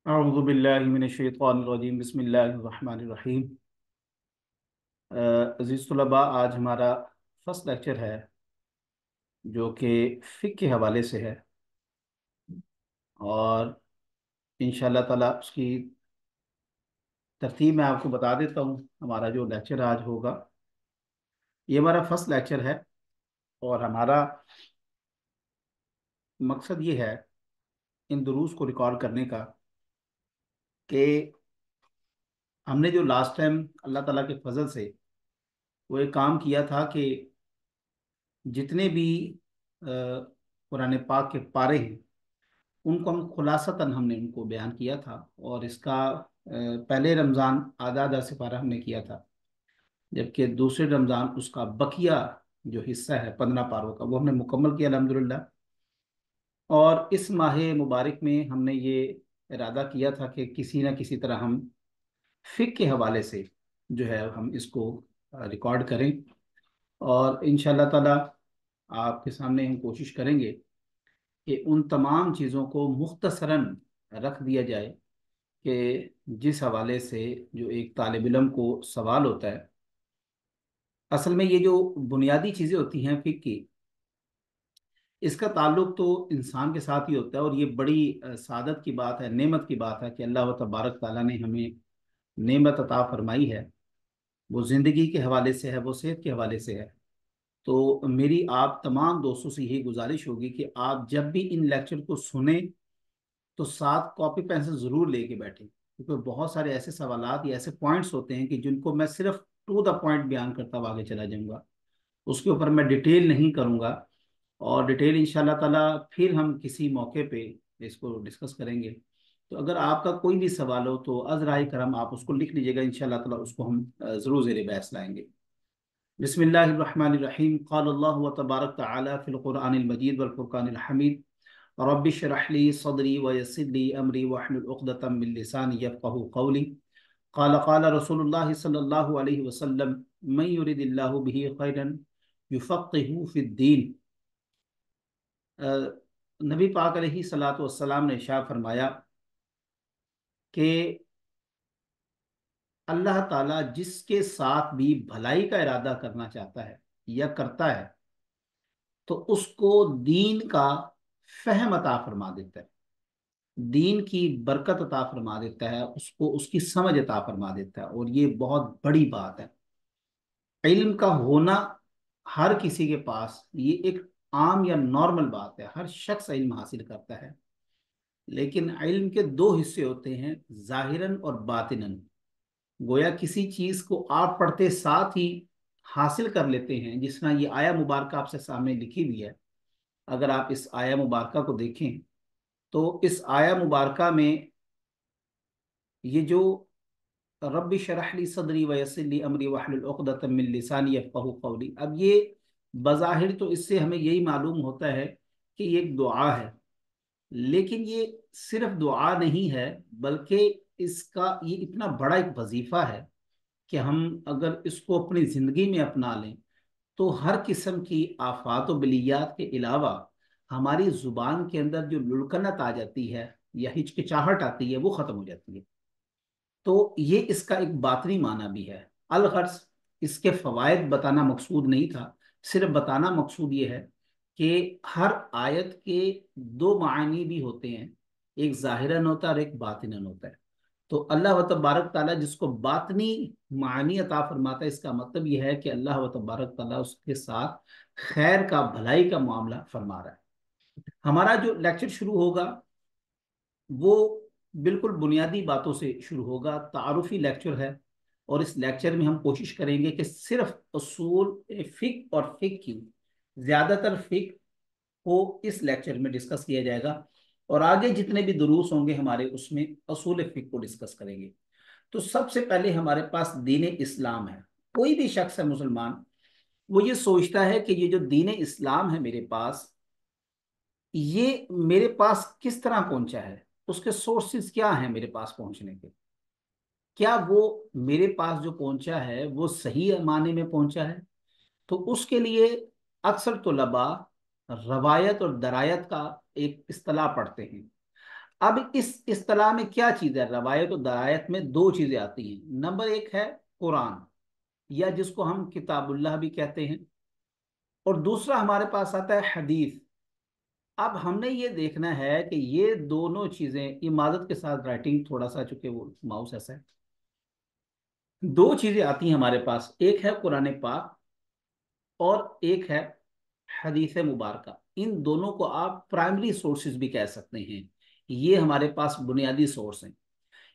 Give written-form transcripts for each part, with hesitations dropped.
अऊज़ु बिल्लाहि मिनश्शैतानिर्रजीम बिस्मिल्लाहिर्रहमानिर्रहीम। अज़ीज़ तलबा, आज हमारा फर्स्ट लेक्चर है जो कि फ़िक़्ह के हवाले से है, और इंशाअल्लाह ताला उसकी तरतीब मैं आपको बता देता हूँ। हमारा जो लेक्चर आज होगा, ये हमारा फर्स्ट लेक्चर है, और हमारा मकसद ये है इन दुरूस को रिकॉर्ड करने का कि हमने जो लास्ट टाइम अल्लाह ताला के फजल से वो एक काम किया था कि जितने भी कुरान पाक के पारे हैं उनको हम खुलासतन हमने उनको बयान किया था। और इसका पहले रमज़ान आधा आधा सिपारा हमने किया था, जबकि दूसरे रमज़ान उसका बकिया जो हिस्सा है 15 पारों का वो हमने मुकम्मल किया अल्हम्दुलिल्लाह। और इस माह मुबारक में हमने ये इरादा किया था कि किसी न किसी तरह हम फ़िक़्ह के हवाले से जो है हम इसको रिकॉर्ड करें, और इंशाअल्लाह ताला आपके सामने हम कोशिश करेंगे कि उन तमाम चीज़ों को मुख्तसरन रख दिया जाए कि जिस हवाले से जो एक तालिब इल्म को सवाल होता है। असल में ये जो बुनियादी चीज़ें होती हैं फ़िक़्ह की, इसका ताल्लुक तो इंसान के साथ ही होता है, और ये बड़ी सादत की बात है, नेमत की बात है कि अल्लाह तबारक ताला ने हमें नेमत अता फरमाई है। वो ज़िंदगी के हवाले से है, वो सेहत के हवाले से है। तो मेरी आप तमाम दोस्तों से यही गुजारिश होगी कि आप जब भी इन लेक्चर को सुने तो साथ कॉपी पेंसिल ज़रूर लेके बैठें, क्योंकि बहुत सारे ऐसे सवालात या ऐसे पॉइंट्स होते हैं कि जिनको मैं सिर्फ टू द पॉइंट बयान करता हुआ आगे चला जाऊंगा, उसके ऊपर मैं डिटेल नहीं करूंगा। और डिटेल इंशाल्लाह ताला फिर हम किसी मौके पे इसको डिस्कस करेंगे। तो अगर आपका कोई भी सवाल हो तो अज़राए करम आप उसको लिख लीजिएगा, इंशाल्लाह ताला उसको हम ज़रूर ज़ेर बहस लाएंगे। बिस्मिल्लाहिर्रहमानिर्रहीम। क़ाल अल्लाहु व तबारक तआला फ़िल क़ुरआनिल मजीद वल फ़ुरक़ानिल हमीद रब्बि इश्रह ली सदरी व यस्सिर ली अमरी वहलुल उक़दतम मिन लिसानी यफ़क़हू क़ौली। क़ाल क़ाल रसूलुल्लाह सल्लल्लाहु अलैहि वसल्लम मन युरिदिल्लाहु बिही ख़ैरन युफ़क़्क़िहु फ़िद्दीन। नबी पाक अलैहि सलातो वस्सलाम ने इरशाद फरमाया कि अल्लाह ताला जिसके साथ भी भलाई का इरादा करना चाहता है या करता है तो उसको दीन का फहम अता फरमा देता है, दीन की बरकत अता फरमा देता है, उसको उसकी समझ अता फरमा देता है। और ये बहुत बड़ी बात है। इल्म का होना हर किसी के पास ये एक आम या नॉर्मल बात है, हर शख्स इल्म हासिल करता है। लेकिन इल्म के दो हिस्से होते हैं, जाहिरन और बातिनन। गोया किसी चीज को आप पढ़ते साथ ही हासिल कर लेते हैं, जिस तरह ये आया मुबारक आपसे सामने लिखी हुई है। अगर आप इस आया मुबारक को देखें तो इस आया मुबारक में ये जो रब्बि शरह ली सदरी व यस्सिर ली अमरी वहलुल उक़दतम मिन लिसानी यफ़क़हू क़ौली। अब ये बज़ाहिर तो इससे हमें यही मालूम होता है कि ये एक दुआ है, लेकिन ये सिर्फ दुआ नहीं है, बल्कि इसका ये इतना बड़ा एक वजीफा है कि हम अगर इसको अपनी ज़िंदगी में अपना लें तो हर किस्म की आफात व बलियात के अलावा हमारी ज़ुबान के अंदर जो लुढ़कनत आ जाती है या हिचकिचाहट आती है वो ख़त्म हो जाती है। तो ये इसका एक बातनी माना भी है। अलगर्ज इसके फवायद बताना मकसूद नहीं था, सिर्फ बताना मकसूद ये है कि हर आयत के दो मायनी भी होते हैं, एक ज़ाहिरन होता है और एक बातिनन होता है। तो अल्लाह व तबारक ताला जिसको बातनी मानी अता फरमाता है, इसका मतलब यह है कि अल्लाह व तबारक ताला उसके साथ खैर का भलाई का मामला फरमा रहा है। हमारा जो लेक्चर शुरू होगा वो बिल्कुल बुनियादी बातों से शुरू होगा, तारुफी लेक्चर है। और इस लेक्चर में हम कोशिश करेंगे कि सिर्फ उसूल फिक और फिक की, ज़्यादातर फिक को इस लेक्चर में डिस्कस किया जाएगा, और आगे जितने भी दुरूस होंगे हमारे उसमें असूल फिक को डिस्कस करेंगे। तो सबसे पहले हमारे पास दीन इस्लाम है। कोई भी शख्स है मुसलमान, वो ये सोचता है कि ये जो दीन इस्लाम है मेरे पास, ये मेरे पास किस तरह पहुंचा है, उसके सोर्सेज क्या हैं मेरे पास पहुंचने के, क्या वो मेरे पास जो पहुंचा है वो सही माने में पहुंचा है। तो उसके लिए अक्सर तलबा रवायत और दरायत का एक इस्तिलाह पढ़ते हैं। اب اس اصطلاح میں کیا چیز ہے؟ روایت و درایت میں دو چیزیں آتی ہیں. نمبر ایک ہے قرآن، یا جس کو ہم کتاب اللہ بھی کہتے ہیں، اور دوسرا ہمارے پاس آتا ہے حدیث. اب ہم نے یہ دیکھنا ہے کہ یہ دونوں چیزیں، عمادت کے ساتھ رائٹنگ تھوڑا سا چونکہ وہ ماؤس ایسا ہے، دو چیزیں آتی ہیں ہمارے پاس، ایک ہے قرآن پاک اور ایک ہے حدیث مبارکہ. ان دونوں کو آپ پرائمری سورسز بھی کہہ سکتے ہیں. یہ ہمارے پاس بنیادی سورس ہیں.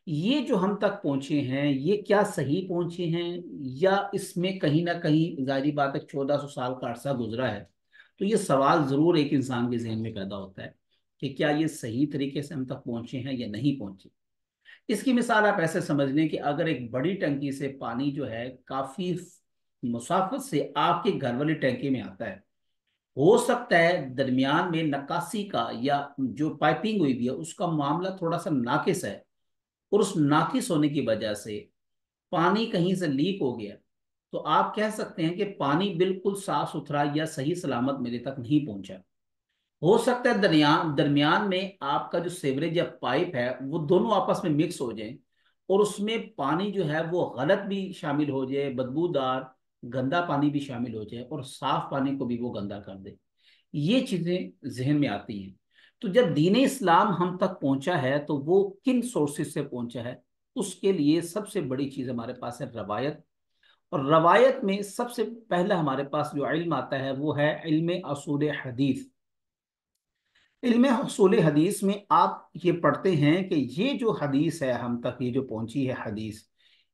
یہ جو ہم تک پہنچے ہیں یہ کیا صحیح پہنچے ہیں، یا اس میں کہیں نہ کہیں، ظاہری بات ہے 1400 سال کا عرصہ گزرا ہے، تو یہ سوال ضرور ایک انسان کے ذہن میں پیدا ہوتا ہے کہ کیا یہ صحیح طریقے سے ہم تک پہنچے ہیں یا نہیں پہنچے. اس کی مثال آپ ایسے سمجھ لیں کہ اگر ایک بڑی ٹنکی سے پانی جو ہے کافی مسافت سے آپ کے گھر والی ٹینکی میں آتا ہے، ہو سکتا ہے درمیان میں نکاسی کا یا جو پائپنگ ہوئی بھی ہے اس کا معاملہ تھوڑا سا ناقص ہے، اور اس ناقص ہونے کی وجہ سے پانی کہیں سے لیک ہو گیا، تو آپ کہہ سکتے ہیں کہ پانی بالکل صاف ستھرا یا صحیح سلامت میرے تک نہیں پہنچا. ہو سکتا ہے درمیان میں آپ کا جو سیوریج یا پائپ ہے وہ دونوں آپس میں مکس ہو جائیں، اور اس میں پانی جو ہے وہ غلط بھی شامل ہو جائے، بدبودار گندا پانی بھی شامل ہو جائے، اور صاف پانی کو بھی وہ گندا کر دے. یہ چیزیں ذہن میں آتی ہیں. تو جب دین اسلام ہم تک پہنچا ہے تو وہ کن سورسز سے پہنچا ہے؟ اس کے لیے سب سے بڑی چیز ہمارے پاس ہے روایت. اور روایت میں سب سے پہلا ہمارے پاس جو علم آتا ہے وہ ہے علم اصول حدیث. علم اصول حدیث میں آپ یہ پڑھتے ہیں کہ یہ جو حدیث ہے ہم تک، یہ جو پہنچی ہے حدیث،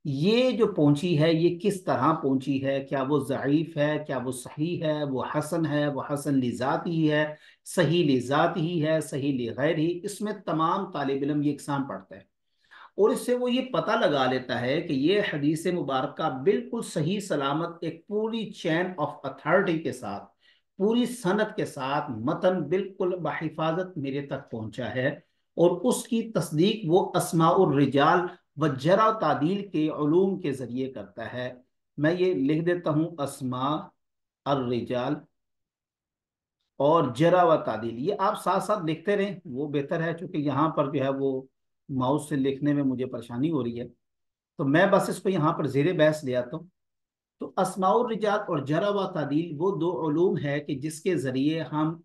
یہ جو پہنچی ہے یہ کس طرح پہنچی ہے؟ کیا وہ ضعیف ہے، کیا وہ صحیح ہے، وہ حسن ہے، وہ حسن لذات ہی ہے، صحیح لذات ہی ہے، صحیح لغیر ہی. اس میں تمام طالب علم یہ اقسام پڑھتا ہے، اور اس سے وہ یہ پتہ لگا لیتا ہے کہ یہ حدیث مبارکہ بالکل صحیح سلامت ایک پوری چین آف اتھارٹی کے ساتھ، پوری سند کے ساتھ، متن بالکل بحفاظت میرے تک پہنچا ہے. اور اس کی تصدیق وہ اسماء الرجال و جرح و تعدیل کے علوم کے ذریعے کرتا ہے. میں یہ لکھ دیتا ہوں، اسماء الرجال اور جرح و تعدیل. یہ آپ ساتھ ساتھ لکھتے رہیں وہ بہتر ہے، چونکہ یہاں پر جو ہے وہ ماؤس سے لکھنے میں مجھے پریشانی ہو رہی ہے، تو میں بس اس کو یہاں پر زیر بحث لے آتا ہوں. تو اسماء الرجال اور جرح و تعدیل وہ دو علوم ہے کہ جس کے ذریعے ہم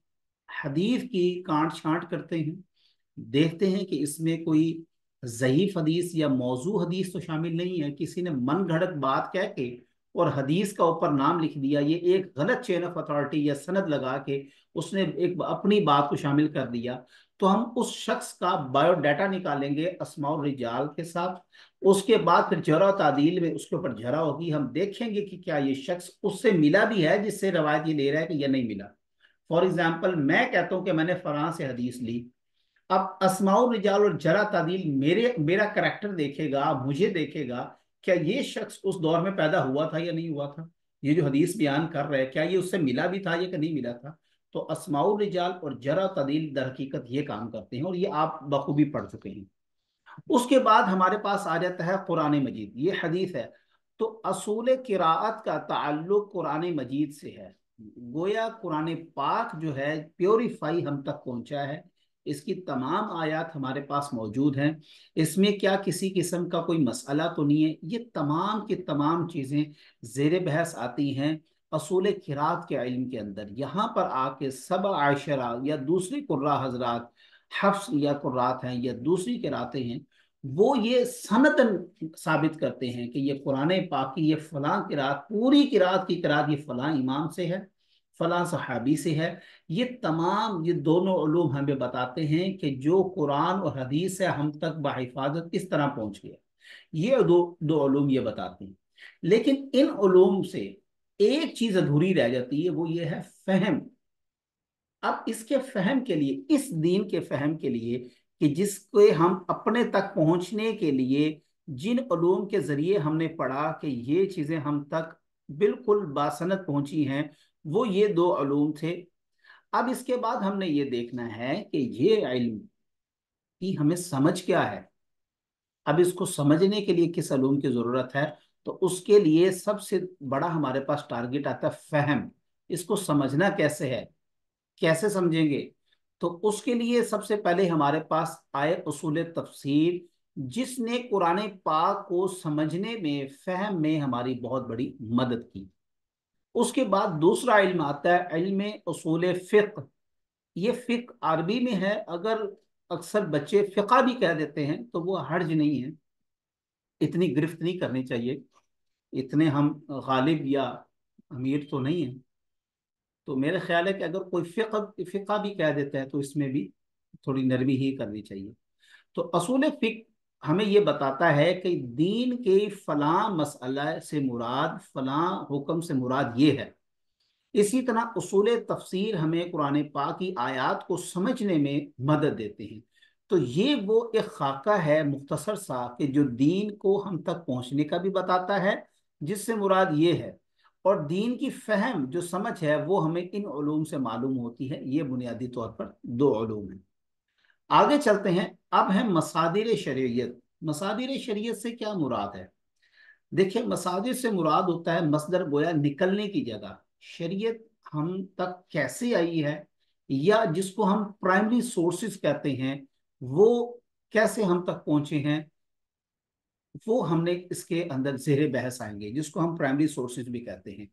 حدیث کی کانٹ چھانٹ کرتے ہیں، دیکھتے ہیں کہ اس میں کوئی ضعیف حدیث یا موضوع حدیث تو شامل نہیں ہے. کسی نے من گھڑت بات کہہ کے اور حدیث کا اوپر نام لکھ دیا، یہ ایک غلط چین آف اتھارٹی یا سند لگا کے اس نے ایک اپنی بات کو شامل کر دیا. تو ہم اس شخص کا بایو ڈیٹا نکالیں گے اسماء الرجال کے ساتھ، اس کے بعد پھر جرح و تعدیل میں اس کے اوپر جرح ہوگی. ہم دیکھیں گے کہ کیا یہ شخص اس سے ملا بھی ہے جس سے روایت یہ لے رہا ہے کہ یہ نہیں ملا. فار ایگزامپل میں کہتا ہوں کہ میں نے فلاں سے حدیث لی، اب اسماء الرجال اور جرح تعدیل میرا کریکٹر دیکھے گا، مجھے دیکھے گا، کیا یہ شخص اس دور میں پیدا ہوا تھا یا نہیں ہوا تھا، یہ جو حدیث بیان کر رہے ہیں کیا یہ اس سے ملا بھی تھا یا کہ نہیں ملا تھا. تو اسماء الرجال اور جرح تعدیل در حقیقت یہ کام کرتے ہیں، اور یہ آپ بخوبی پڑھ چکے ہیں. اس کے بعد ہمارے پاس آ جاتا ہے قرآن مجید، یہ حدیث ہے. تو اصول قراءت کا تعلق قرآن مجید سے ہے. گویا قرآن پاک جو ہے پیوریفائی ہم تک پہنچا ہے، اس کی تمام آیات ہمارے پاس موجود ہیں. اس میں کیا کسی قسم کا کوئی مسئلہ تو نہیں ہے. یہ تمام کی تمام چیزیں زیر بحث آتی ہیں اصول قراءت کے علم کے اندر. یہاں پر آ کے سبع عشرہ یا دوسری قراء حضرات، حفص یا قرات ہیں یا دوسری قراتیں ہیں، وہ یہ سندن ثابت کرتے ہیں کہ یہ قرآن پاک کی یہ فلاں قرات، پوری قرات کی قرات یہ فلاں امام سے ہے، فلاں صحابی سے ہے. یہ تمام یہ دونوں علوم ہمیں بتاتے ہیں کہ جو قرآن اور حدیث سے ہم تک بحفاظت کس طرح پہنچ گیا. یہ دو علوم یہ بتاتے ہیں. لیکن ان علوم سے ایک چیز ادھوری رہ جاتی ہے، وہ یہ ہے فہم. اب اس کے فہم کے لیے، اس دین کے فہم کے لیے کہ جس کو ہم اپنے تک پہنچنے کے لیے جن علوم کے ذریعے ہم نے پڑھا کہ یہ چیزیں ہم تک بالکل باسند پہنچی ہیں، وہ یہ دو علوم تھے. اب اس کے بعد ہم نے یہ دیکھنا ہے کہ یہ علم کی ہمیں سمجھ کیا ہے. اب اس کو سمجھنے کے لیے کس علوم کی ضرورت ہے؟ تو اس کے لیے سب سے بڑا ہمارے پاس ٹارگٹ آتا ہے فہم. اس کو سمجھنا کیسے ہے، کیسے سمجھیں گے؟ तो उसके लिए सबसे पहले हमारे पास आए उसूल तफसीर, जिसने कुरान पाक को समझने में, फहम में हमारी बहुत बड़ी मदद की। उसके बाद दूसरा इल्म आता है, इल्म उसूल फिक्र। ये फिक्र अरबी में है, अगर अक्सर बच्चे फिक़ा भी कह देते हैं तो वो हर्ज नहीं है, इतनी गिरफ्त नहीं करनी चाहिए, इतने हम गालिब या अमीर तो नहीं है। तो मेरा ख्याल है कि अगर कोई फिक़ा भी कह देता है तो इसमें भी थोड़ी नरमी ही करनी चाहिए। तो असूल फिक हमें ये बताता है कि दीन के फलां मसला से मुराद, फलां हुक्म से मुराद ये है। इसी तरह उसूल तफसीर हमें कुरान पाक की आयात को समझने में मदद देते हैं। तो ये वो एक खाका है मुख्तसर सा कि जो दीन को हम तक पहुंचने का भी बताता है, जिससे मुराद ये है, और दीन की फहम जो समझ है वो हमें इन उलूम से मालूम होती है। ये बुनियादी तौर पर दो उलूम हैं। आगे चलते हैं। अब है मसादिर शरीयत। मसादिर शरीयत से क्या मुराद है? देखिए, मसाजिद से मुराद होता है मसदर, गोया निकलने की जगह। शरीयत हम तक कैसे आई है, या जिसको हम प्राइमरी सोर्सेज कहते हैं, वो कैसे हम तक पहुंचे हैं, वो हमने इसके अंदर ज़ेरे बहस आएंगे, जिसको हम प्राइमरी सोर्सेज भी कहते हैं।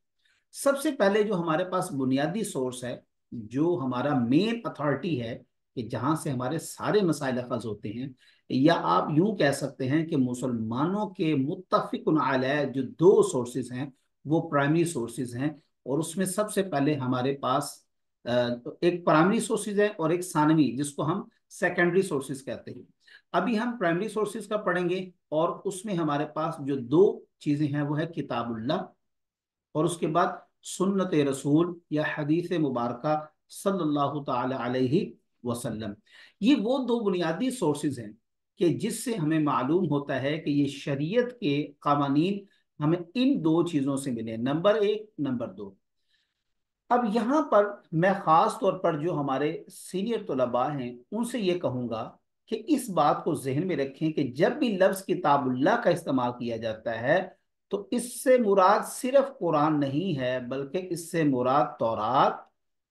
सबसे पहले जो हमारे पास बुनियादी सोर्स है, जो हमारा मेन अथॉरिटी है, कि जहां से हमारे सारे मसाइल अखज़ होते हैं, या आप यूं कह सकते हैं कि मुसलमानों के मुत्तफ़िक़ुन अलैह जो दो सोर्सेज हैं, वो प्राइमरी सोर्सेज हैं। और उसमें सबसे पहले हमारे पास एक प्राइमरी सोर्सेज है और एक सानवी, जिसको हम सेकेंडरी सोर्सेज कहते हैं। अभी हम प्राइमरी सोर्सेज का पढ़ेंगे, और उसमें हमारे पास जो दो चीज़ें हैं वो है किताबुल्लाह, और उसके बाद सुन्नत रसूल या हदीस मुबारका सल्लल्लाहु ताला अलैहि वसल्लम। ये वो दो बुनियादी सोर्सेज हैं कि जिससे हमें मालूम होता है कि ये शरीयत के कावानीन हमें इन दो चीज़ों से मिले, नंबर एक, नंबर दो। अब यहाँ पर मैं ख़ास तौर पर जो हमारे सीनियर तलबा हैं उनसे ये कहूँगा कि इस बात को जहन में रखें कि जब भी लफ्ज़ किताबुल्लाह का इस्तेमाल किया जाता है, तो इससे मुराद सिर्फ कुरान नहीं है, बल्कि इससे मुराद तौरात,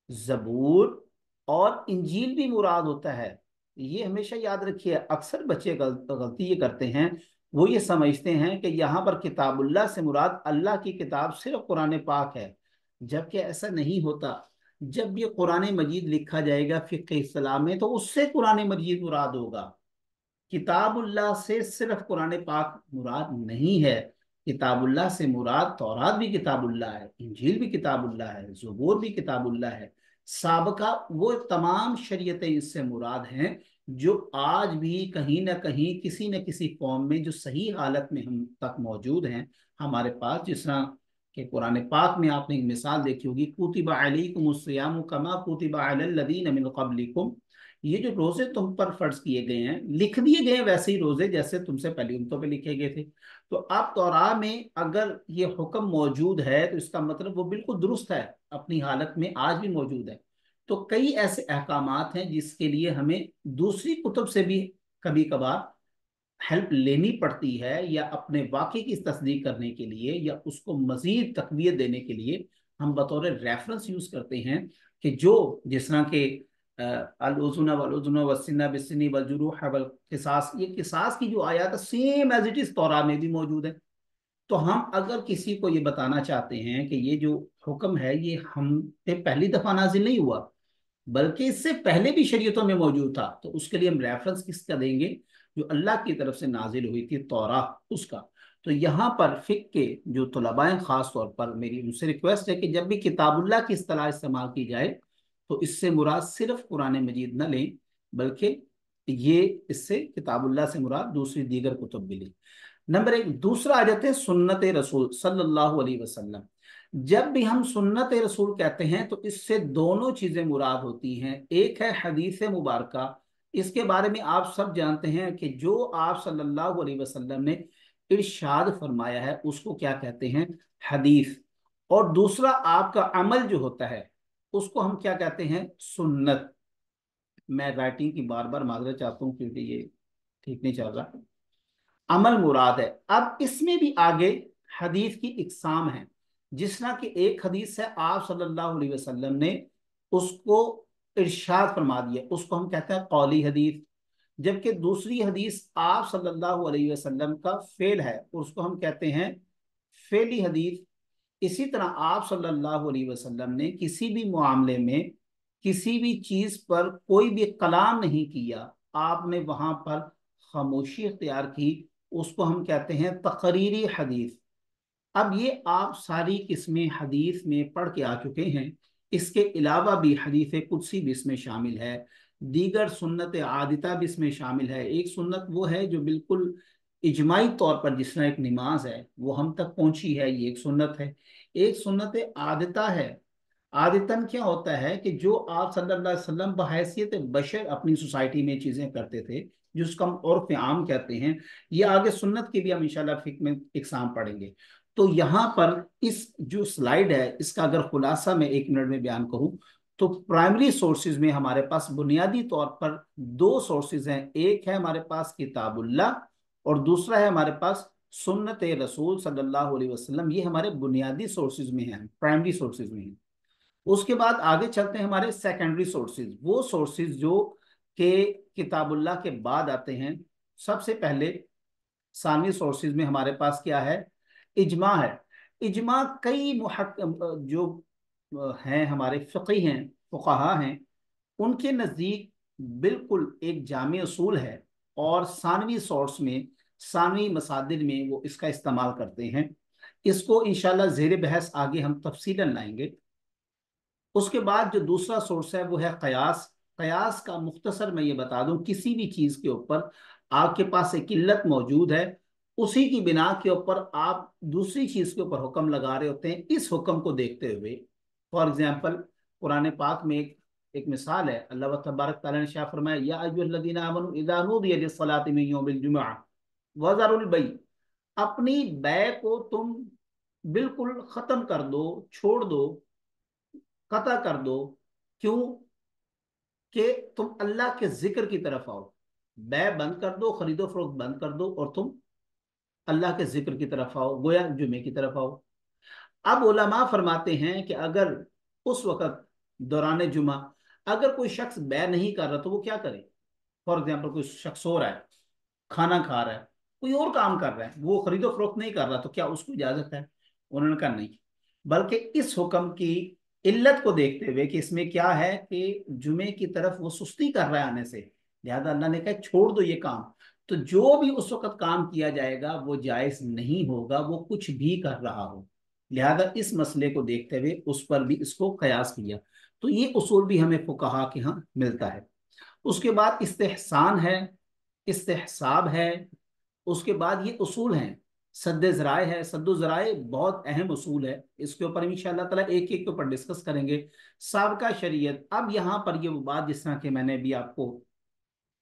ज़बूर और इंजील भी मुराद होता है। ये हमेशा याद रखिए। अक्सर बच्चे गलती ये करते हैं, वो ये समझते हैं कि यहाँ पर किताबुल्लाह से मुराद अल्लाह की किताब सिर्फ कुरान पाक है, जबकि ऐसा नहीं होता। जब ये कुरान मजीद लिखा जाएगा फिक्र इस्लाम में, तो उससे कुरान मजीद मुराद होगा, किताबुल्लाह से सिर्फ कुरान पाक मुराद नहीं है। किताबुल्लाह से मुराद तौरात भी किताबुल्लाह है, इंजील भी किताबुल्लाह है, ज़बूर भी किताबुल्लाह है, साबका वो तमाम शरीयतें इससे मुराद हैं, जो आज भी कहीं ना कहीं किसी न किसी कौम में जो सही हालत में हम तक मौजूद हैं हमारे पास। जिस तरह कि कुरान पाक में आपने एक मिसाल देखी होगी, कुतिबा अलैकुमुस्सियामु कमा कुतिबा अलल लदीन मिन क़ब्लिकुम। ये जो रोजे तुम पर फर्ज किए गए हैं, लिख दिए गए हैं वैसे ही रोजे जैसे तुमसे पहले उम्मतों पे लिखे गए थे। तो अब तौरा में अगर ये हुक्म मौजूद है, तो इसका मतलब वो बिल्कुल दुरुस्त है, अपनी हालत में आज भी मौजूद है। तो कई ऐसे अहकामात हैं जिसके लिए हमें दूसरी कुतुब से भी कभी कभार हेल्प लेनी पड़ती है, या अपने वाक़े की तस्दीक करने के लिए, या उसको मजीद तकवीत देने के लिए हम बतौर रेफरेंस यूज करते हैं। कि जो जिस तरह के अल-उज़ुना वल-उज़ुना वस्सिन्ना बिस्सिन्नि वल-जुरूह वल क़िसास, ये क़िसास की जो आयत सेम एज इट इज तौरात में भी मौजूद है। तो हम अगर किसी को ये बताना चाहते हैं कि ये जो हुक्म है ये हम पे पहली दफा नाजिल नहीं हुआ, बल्कि इससे पहले भी शरीयतों में मौजूद था, तो उसके लिए हम रेफरेंस किसका देंगे? जो अल्लाह की तरफ से नाजिल हुई थी तौरा, उसका। तो यहाँ पर फिक के जो तलबाएं खास तौर पर, मेरी उनसे रिक्वेस्ट है कि जब भी किताबुल्लाह की इस्तेलाह इस्तेमाल की जाए, तो इससे मुराद सिर्फ कुरान मजीद न लें, बल्कि ये इससे किताबुल्लाह से मुराद दूसरी दीगर कुतुब भी लें। नंबर एक। दूसरा आ जाते हैं सुन्नत रसूल सल्लल्लाहु अलैहि वसल्लम। जब भी हम सुन्नत रसूल कहते हैं तो इससे दोनों चीजें मुराद होती हैं। एक है हदीस मुबारका, इसके बारे में आप सब जानते हैं कि जो आप सल्लल्लाहु अलैहि वसल्लम ने इरशाद फरमाया है उसको क्या कहते हैं? हदीस। और दूसरा आपका अमल जो होता है उसको हम क्या कहते हैं? सुन्नत। मैं राइटिंग की बार बार माजरत चाहता हूँ क्योंकि ये ठीक नहीं चल रहा। अमल मुराद है। अब इसमें भी आगे हदीस की इकसाम है। जिस तरह की एक हदीस है, आप सल्लल्लाहु अलैहि वसल्लम ने उसको ارشاد فرما دیا, اس کو ہم کہتے ہیں قولی حدیث. جبکہ دوسری حدیث آپ صلی اللہ علیہ وسلم کا فعل ہے, اس کو ہم کہتے ہیں فعلی حدیث. اسی طرح آپ صلی اللہ علیہ وسلم نے کسی بھی معاملے میں کسی بھی چیز پر کوئی بھی کلام نہیں کیا, آپ نے وہاں پر خاموشی اختیار کی, اس کو ہم کہتے ہیں تقریری حدیث. اب یہ آپ ساری قسمیں حدیث میں پڑھ کے آ چکے ہیں. اس کے علاوہ بھی حدیث قدسی بھی اس میں شامل ہے, دیگر سنت عادتہ بھی اس میں شامل ہے. ایک سنت وہ ہے جو بالکل اجماعی طور پر, جس طرح ایک نماز ہے وہ ہم تک پہنچی ہے, یہ ایک سنت ہے. ایک سنت عادتہ ہے. عادتاً کیا ہوتا ہے کہ جو آپ صلی اللہ علیہ وسلم بحیثیت بشر اپنی سوسائٹی میں چیزیں کرتے تھے, جس کو ہم عرف عام کہتے ہیں, یہ آگے سنت کی بھی ہم انشاءاللہ فقہ میں اقسام پڑھیں گے. تو یہاں پر اس جو سلائیڈ ہے, اس کا اگر خلاصہ میں 1 منٹ میں بیان کروں تو پرائمری سورسز میں ہمارے پاس بنیادی طور پر 2 سورسز ہیں. ایک ہے ہمارے پاس کتاب اللہ, اور دوسرا ہے ہمارے پاس سنت رسول صلی اللہ علیہ وسلم. یہ ہمارے بنیادی سورسز میں ہیں, پرائمری سورسز میں ہیں. اس کے بعد آگے چلتے ہیں ہمارے سیکنڈری سورسز, وہ سورسز جو کہ کتاب اللہ کے بعد آتے ہیں. سب سے پہلے ثانوی سورسز میں ہمارے پاس کیا ہے؟ اجماع ہے. اجماع کئی جو ہیں ہمارے فقی ہیں, فقہا ہیں, ان کے نزدیک بالکل ایک جامع اصول ہے, اور ثانوی سورس میں, ثانوی مصادر میں وہ اس کا استعمال کرتے ہیں. اس کو انشاءاللہ زیر بحث آگے ہم تفصیلاً لائیں گے. اس کے بعد جو دوسرا سورس ہے وہ ہے قیاس. قیاس کا مختصر میں یہ بتا دوں, کسی بھی چیز کے اوپر آپ کے پاس ایک علت موجود ہے, اسی کی بنا کے اوپر آپ دوسری چیز کے اوپر حکم لگا رہے ہوتے ہیں, اس حکم کو دیکھتے ہوئے. فار ایگزامپل قرآن پاک میں ایک مثال ہے, اللہ تبارک تعالیٰ نے شاہ فرمایا یا ایھا الذین آمنوا اذا نودی للصلاۃ من یوم الجمعہ وذروا البیع. اپنی بیع کو تم بالکل ختم کر دو, چھوڑ دو, قطع کر دو. کیوں؟ کہ تم اللہ کے ذکر کی طرف آؤ. بیع بند کر دو, خرید و فروخت بند کر دو, اور تم اللہ کے ذکر کی طرف آؤ, گویا جمعے کی طرف آؤ. اب علماء فرماتے ہیں کہ اگر اس وقت دوران جمعہ اگر کوئی شخص بیع نہیں کر رہا تو وہ کیا کرے؟ فار ایگزامپل کوئی شخص سو رہا ہے, کھانا کھا رہا ہے, کوئی اور کام کر رہا ہے, وہ خرید و فروخت نہیں کر رہا, تو کیا اس کو اجازت ہے؟ انہوں نے کہا نہیں, بلکہ اس حکم کی علت کو دیکھتے ہوئے کہ اس میں کیا ہے کہ جمعے کی طرف وہ سستی کر رہا ہے آنے سے, لہذا اللہ نے کہا چھوڑ دو یہ کام. تو جو بھی اس وقت کام کیا جائے گا وہ جائز نہیں ہوگا, وہ کچھ بھی کر رہا ہو. لہذا اس مسئلے کو دیکھتے ہوئے اس پر بھی اس کو قیاس کیا. تو یہ اصول بھی ہمیں فقہا کے ہاں ملتا ہے. اس کے بعد استحسان ہے, استحساب ہے. اس کے بعد یہ اصول ہیں, سد ذرائع ہے. سد و ذرائع بہت اہم اصول ہے, اس کے اوپر انشاءاللہ تعالیٰ ایک ایک کے اوپر ڈسکس کریں گے. سابقہ شریعت, اب یہاں پر یہ وہ بات جس طرح کہ میں نے بھی آپ کو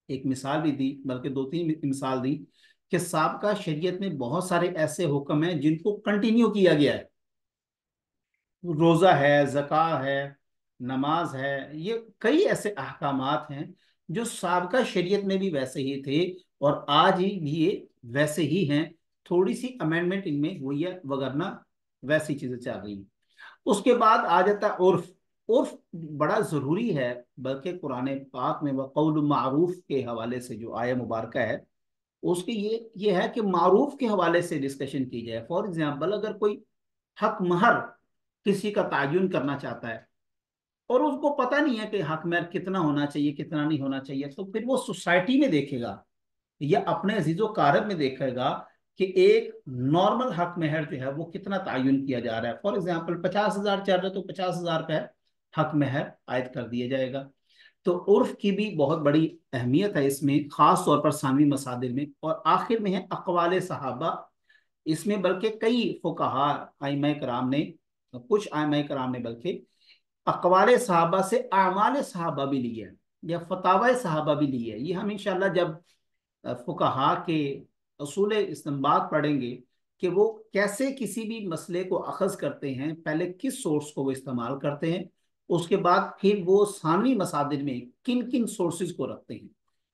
ایک مثال بھی دی, بلکہ 2-3 مثال دی, کہ سابقہ شریعت میں بہت سارے ایسے حکم ہیں جن کو کنٹینیو کیا گیا ہے. روزہ ہے, زکوٰۃ ہے, نماز ہے, یہ کئی ایسے احکامات ہیں جو سابقہ شریعت میں بھی ویسے ہی تھے اور آج بھی یہ ویسے ہی ہیں. تھوڑی سی امینڈمنٹ ان میں ہوئی ہے, وگرنہ ویسی چیزیں چل رہی ہیں. اس کے بعد آ جاتا ہے عرف. عرف بڑا ضروری ہے, بلکہ قرآن پاک میں وقول معروف کے حوالے سے جو آیہ مبارکہ ہے, اس کی یہ ہے کہ معروف کے حوالے سے ڈسکشن کی جائے. فار ایگزامپل اگر کوئی حق مہر کسی کا تعین کرنا چاہتا ہے اور اس کو پتہ نہیں ہے کہ حق مہر کتنا ہونا چاہیے کتنا نہیں ہونا چاہیے, تو پھر وہ سوسائٹی میں دیکھے گا یا اپنے عزیز و قارب میں دیکھے گا کہ ایک نارمل حق مہر جو ہے وہ کتنا تعین کیا جا رہا ہے. فار ایگزامپل 50,000 چل رہا ہے تو 50,000 پہ حق مہر عائد کر دیا جائے گا. تو عرف کی بھی بہت بڑی اہمیت ہے اس میں, خاص طور پر ثانوی مصادر میں. اور آخر میں ہے اقوال صحابہ. اس میں بلکہ کئی فقہا ائمہ کرام نے, کچھ ائمہ کرام نے بلکہ اقوال صحابہ سے اعمال صحابہ بھی لی ہے یا فتاوی صحابہ بھی لی ہے. یہ ہم انشاءاللہ جب فقہا کے اصول استنباط پڑھیں گے کہ وہ کیسے کسی بھی مسئلے کو اخذ کرتے ہیں, پہلے کس سورس کو وہ استعمال کرتے ہیں, اس کے بعد پھر وہ ثانوی مصادر میں کن کن سورسز کو رکھتے ہیں,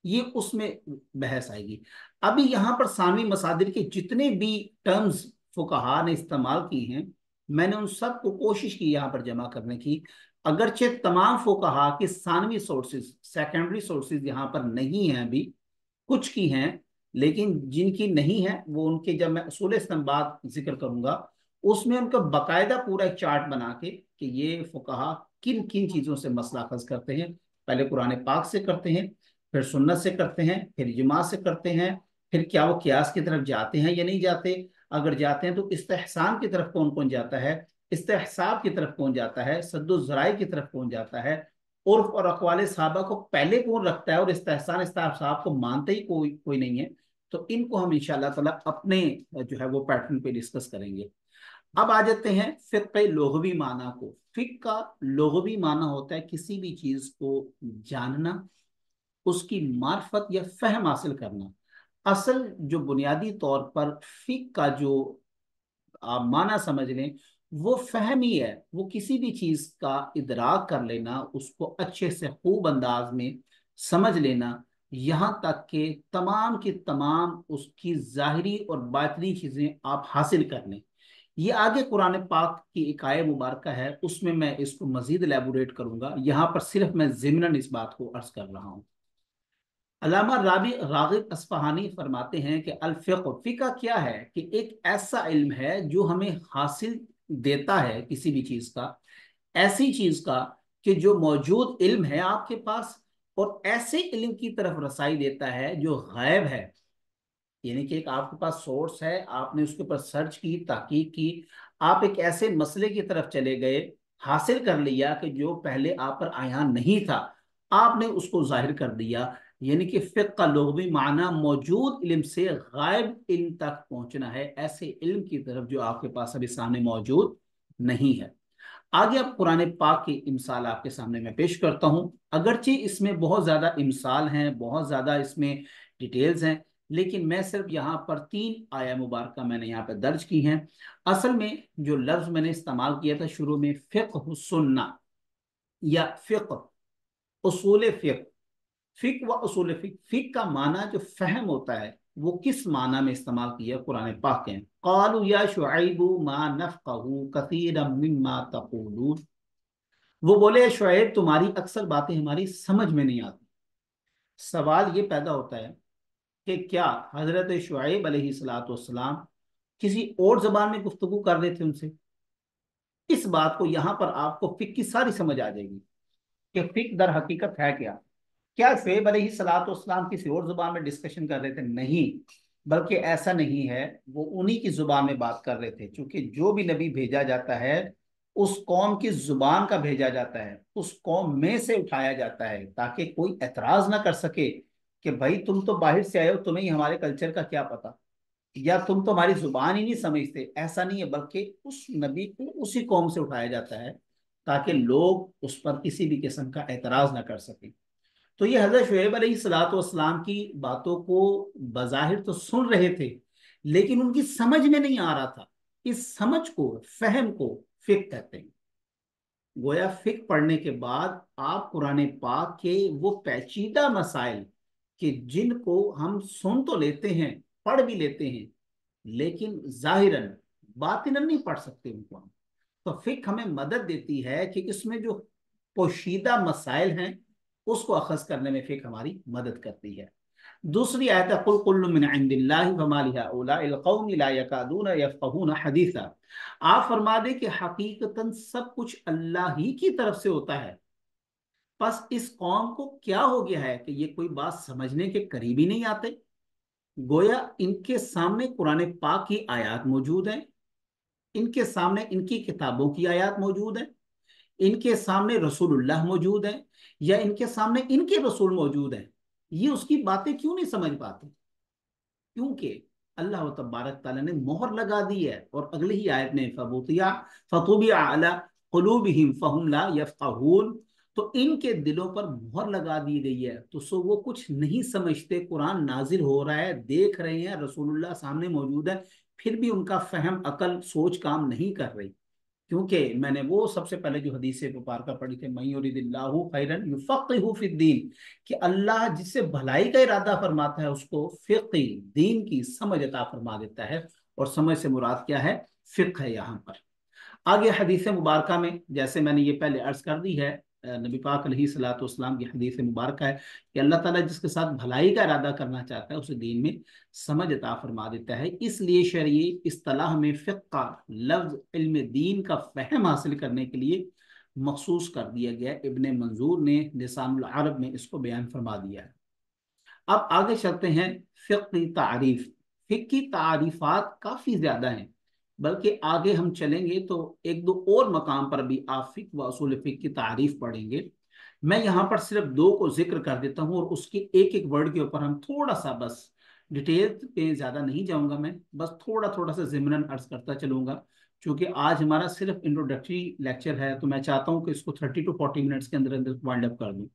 یہ اس میں بحث آئے گی. ابھی یہاں پر ثانوی مصادر کے جتنے بھی ٹرمز فقہا نے استعمال کی ہیں, میں نے ان سب کو کوشش کی یہاں پر جمع کرنے کی. अगरचे तमाम फुकहा के सानवी सोर्सेज, सेकेंडरी सोर्सेज यहाँ पर नहीं हैं अभी, कुछ की हैं, लेकिन जिनकी नहीं है वो उनके, जब मैं उसूल इस्तिंबात जिक्र करूंगा उसमें उनका बकायदा पूरा एक चार्ट बना के कि ये फुकहा किन किन चीज़ों से मसला अखज़ करते हैं। पहले कुरान पाक से करते हैं, फिर सुन्नत से करते हैं, फिर इजमा से करते हैं, फिर क्या वो कियास की तरफ जाते हैं या नहीं जाते, अगर जाते हैं तो इस्तेहसान की तरफ कौन कौन जाता है, इस्तेहसाब की तरफ कौन जाता है, सद्दुज़राई की तरफ कौन जाता है, उर्फ और अक़वाले सहाबा को पहले कौन रखता है और इस्तेहसान इस्तेहसाब को मानते ही कोई कोई नहीं है। तो इनको हम इंशाअल्लाह ताला अपने जो है वो पैटर्न पे डिस्कस करेंगे। अब आ जाते हैं फिक्ह लुग़वी माना को। फिक्ह का लुग़वी माना होता है किसी भी चीज को जानना, उसकी मार्फत या फहम हासिल करना। असल जो बुनियादी तौर पर फिक्ह का जो आप माना समझ लें वो फहम ही है, वो किसी भी चीज का इदराक कर लेना, उसको अच्छे से खूब अंदाज में समझ लेना, यहाँ तक कि तमाम की तमाम उसकी ज़ाहिरी और बातनी चीज़ें आप हासिल कर लें। ये आगे कुरान पाक की एक आय मुबारक है, उसमें मैं इसको मजीद एलैबोरेट करूंगा, यहाँ पर सिर्फ मैं ज़िमनन इस बात को अर्ज कर रहा हूँ। अल्लामा रागिब अस्फहानी फरमाते हैं कि अल फिक़्ह, फिक़्ह क्या है कि एक ऐसा इल्म है जो हमें हासिल देता है किसी भी चीज का, ऐसी चीज का कि जो मौजूद इल्म है आपके पास, और ऐसे इल्म की तरफ रसाई देता है जो गायब है। यानी कि एक आपके पास सोर्स है, आपने उसके ऊपर सर्च की, तहकीक की, आप एक ऐसे मसले की तरफ चले गए, हासिल कर लिया कि जो पहले आप पर आया नहीं था, आपने उसको जाहिर कर दिया। यानी कि फिक्ह का लुग़वी माना मौजूद इल्म से गायब इल्म तक पहुंचना है, ऐसे इल्म की तरफ जो आपके पास अभी सामने मौजूद नहीं है। आगे अब कुरान पाक की इमसाल आपके सामने मैं पेश करता हूं। अगरचे इसमें बहुत ज्यादा इमसाल हैं, बहुत ज्यादा इसमें डिटेल्स हैं, लेकिन मैं सिर्फ यहाँ पर 3 आया मुबारक मैंने यहाँ पर दर्ज की हैं। असल में जो लफ्ज मैंने इस्तेमाल किया था शुरू में, फिक्ह सुन्ना या फिक्ह, उसूल फिक्ह, फिक्ह व उसूल फिक्ह, फिक्ह का माना जो फहम होता है वो किस माना में इस्तेमाल किया कुरान पाक के। क़ालू या शुआइबु मा नफ़क़हु कसीरम मिम्मा तक़ूलून, वो बोले शुआइब तुम्हारी अक्सर बातें हमारी समझ में नहीं आती। सवाल ये पैदा होता है कि क्या हजरत शुआइब अलैहिस्सलाम किसी और जबान में गुफ्तगू कर रहे थे उनसे। इस बात को यहां पर आपको फिक्र की सारी समझ आ जाएगी कि फिक्र दर हकीकत है क्या। क्या शुएब अलैहिस्सलाम किसी और जुबान में डिस्कशन कर रहे थे? नहीं, बल्कि ऐसा नहीं है, वो उन्हीं की जुबान में बात कर रहे थे। क्योंकि जो भी नबी भेजा जाता है उस कौम की जुबान का भेजा जाता है, उस कौम में से उठाया जाता है, ताकि कोई एतराज ना कर सके कि भाई तुम तो बाहर से आए हो, तुम्हें ही हमारे कल्चर का क्या पता, या तुम तो हमारी जुबान ही नहीं समझते। ऐसा नहीं है, बल्कि उस नबी को उसी कौम से उठाया जाता है ताकि लोग उस पर किसी भी किस्म का एतराज ना कर सके। तो ये हजरत शुएब अलैहिस्सलाम की बातों को बज़ाहिर तो सुन रहे थे, लेकिन उनकी समझ में नहीं आ रहा था। इस समझ को, फहम को फिक्र कहते हैं। गोया फिक्र पढ़ने के बाद आप कुरान पाक के वो पेचीदा मसाइल कि जिनको हम सुन तो लेते हैं, पढ़ भी लेते हैं, लेकिन जाहिरन बातिनन नहीं पढ़ सकते उनको हम। तो फिक्र हमें मदद देती है कि इसमें जो पोशीदा मसाइल हैं उसको अखज़ करने में फिक्र हमारी मदद करती है। दूसरी आयत है कुल कुल्लु मिन इंदिल्लाहि वमा लिहाउलाइल कौमि ला यकादून यफ़क़हून हदीसा। आप फरमा दे कि हकीकतन सब कुछ अल्लाह ही की तरफ से होता है, बस इस कौम को क्या हो गया है कि ये कोई बात समझने के करीब ही नहीं आते। गोया इनके सामने कुरान पाक की आयत मौजूद है, इनके सामने इनकी किताबों की आयत मौजूद है, इनके सामने रसूलुल्लाह मौजूद है, या इनके सामने इनके रसूल मौजूद है, ये उसकी बातें क्यों नहीं समझ पाते? क्योंकि अल्लाह तबारक ताला ने मोहर लगा दी है। और अगली ही आयत में फबूतिया फतुबिया अला कुलूबिहिम फहुम ला यफ़क़हून, तो इनके दिलों पर मोहर लगा दी गई है, तो सो वो कुछ नहीं समझते। कुरान नाजिल हो रहा है, देख रहे हैं, रसूलुल्लाह सामने मौजूद है, फिर भी उनका फहम, अकल, सोच काम नहीं कर रही। क्योंकि मैंने वो सबसे पहले जो हदीस मुबारका पढ़ी थी, मन युरिदिल्लाहु खैरन युफ़क़्क़िहु फ़िद्दीन, कि अल्लाह जिससे भलाई का इरादा फरमाता है उसको फिक़्ह, दीन की समझ अता फरमा देता है। और समझ से मुराद क्या है? फिक़्ह है यहाँ पर। आगे हदीस मुबारक में, जैसे मैंने ये पहले अर्ज कर दी है, नबी पाक अलैहिस्सलातु वस्सलाम की हदीस मुबारक है कि अल्लाह ताला जिसके साथ भलाई का इरादा करना चाहता है उसे दीन में समझ अता फरमा देता है। इसलिए शरई इस्तिलाह में फ़िक़्ह का लफ्ज़ इल्म दीन का फ़हम हासिल करने के लिए मखसूस कर दिया गया। इब्न मंजूर ने लिसानुल अरब में इसको बयान फरमा दिया है। अब आगे चलते हैं फ़िक़्ह की तारीफ। फ़िक़्ह की तारीफ़ात काफ़ी ज़्यादा हैं, बल्कि आगे हम चलेंगे तो एक दो और मकाम पर भी आप फ़िक़्ह व उसूल फ़िक़्ह की तारीफ पढ़ेंगे। मैं यहाँ पर सिर्फ दो को जिक्र कर देता हूँ और उसके एक एक वर्ड के ऊपर हम थोड़ा सा बस डिटेल पे ज़्यादा नहीं जाऊँगा, मैं बस थोड़ा थोड़ा सा ज़िमरन अर्ज करता चलूँगा। क्योंकि आज हमारा सिर्फ इंट्रोडक्टरी लेक्चर है, तो मैं चाहता हूँ कि इसको 30 to 40 मिनट्स के अंदर अंदर वाइंड अप कर दूँ।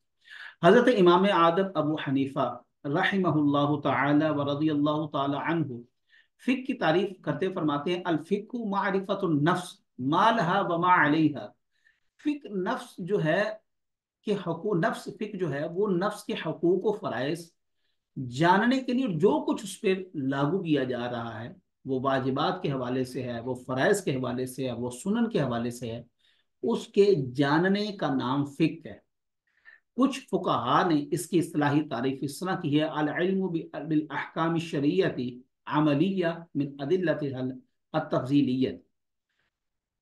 हज़रत इमाम आदम अबू हनीफा रहिमहुल्लाहु ताला व रज़ियल्लाहु ताला अन्हु फिक की तारीफ करते फरमाते हैं, अल फिक्हु मारिफतुन नफ्स मा लहा व मा अलैहा। फिक नफ्स जो है कि हकूक, नफ्स फिक जो है वो नफ्स के हकूक व फराइज जानने के लिए जो कुछ उस पर लागू किया जा रहा है, वो वाजिबात के हवाले से है, वो फराइज के हवाले से है, वो सुनन के हवाले से है, उसके जानने का नाम फिक है। कुछ फुकहा ने इसकी इस्तिलाही तारीफ इस तरह की है, अल इल्मु बिल अहकाम शरीयती अमलिया मिन अदिल्लतिहल अत-तफज़ीलियत।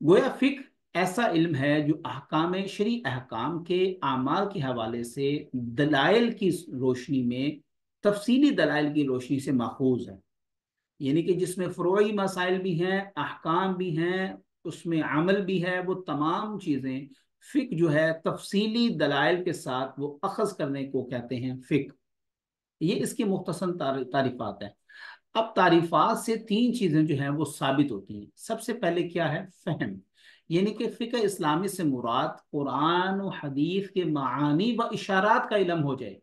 गोया फिक ऐसा इल्म है जो अहकाम शरी अहकाम के आमाल के हवाले से दलाइल की रोशनी में, तफसीली दलाइल की रोशनी से माखूज है। यानी कि जिसमें फ़ुरूई मसाइल भी हैं, अहकाम भी हैं, उसमें अमल भी है, वो तमाम चीज़ें फ़िक जो है तफसीली दलाइल के साथ वो अखज़ करने को कहते हैं फ़िक। ये इसकी मुख्तसर तारीफ़ात है। अब तारीफ़ात से तीन चीज़ें जो हैं वो साबित होती हैं। सबसे पहले क्या है? फ़हम। यानी कि फ़िक़्ह इस्लामी से मुराद कुरान और हदीस के मानी व इशारात का इल्म हो जाए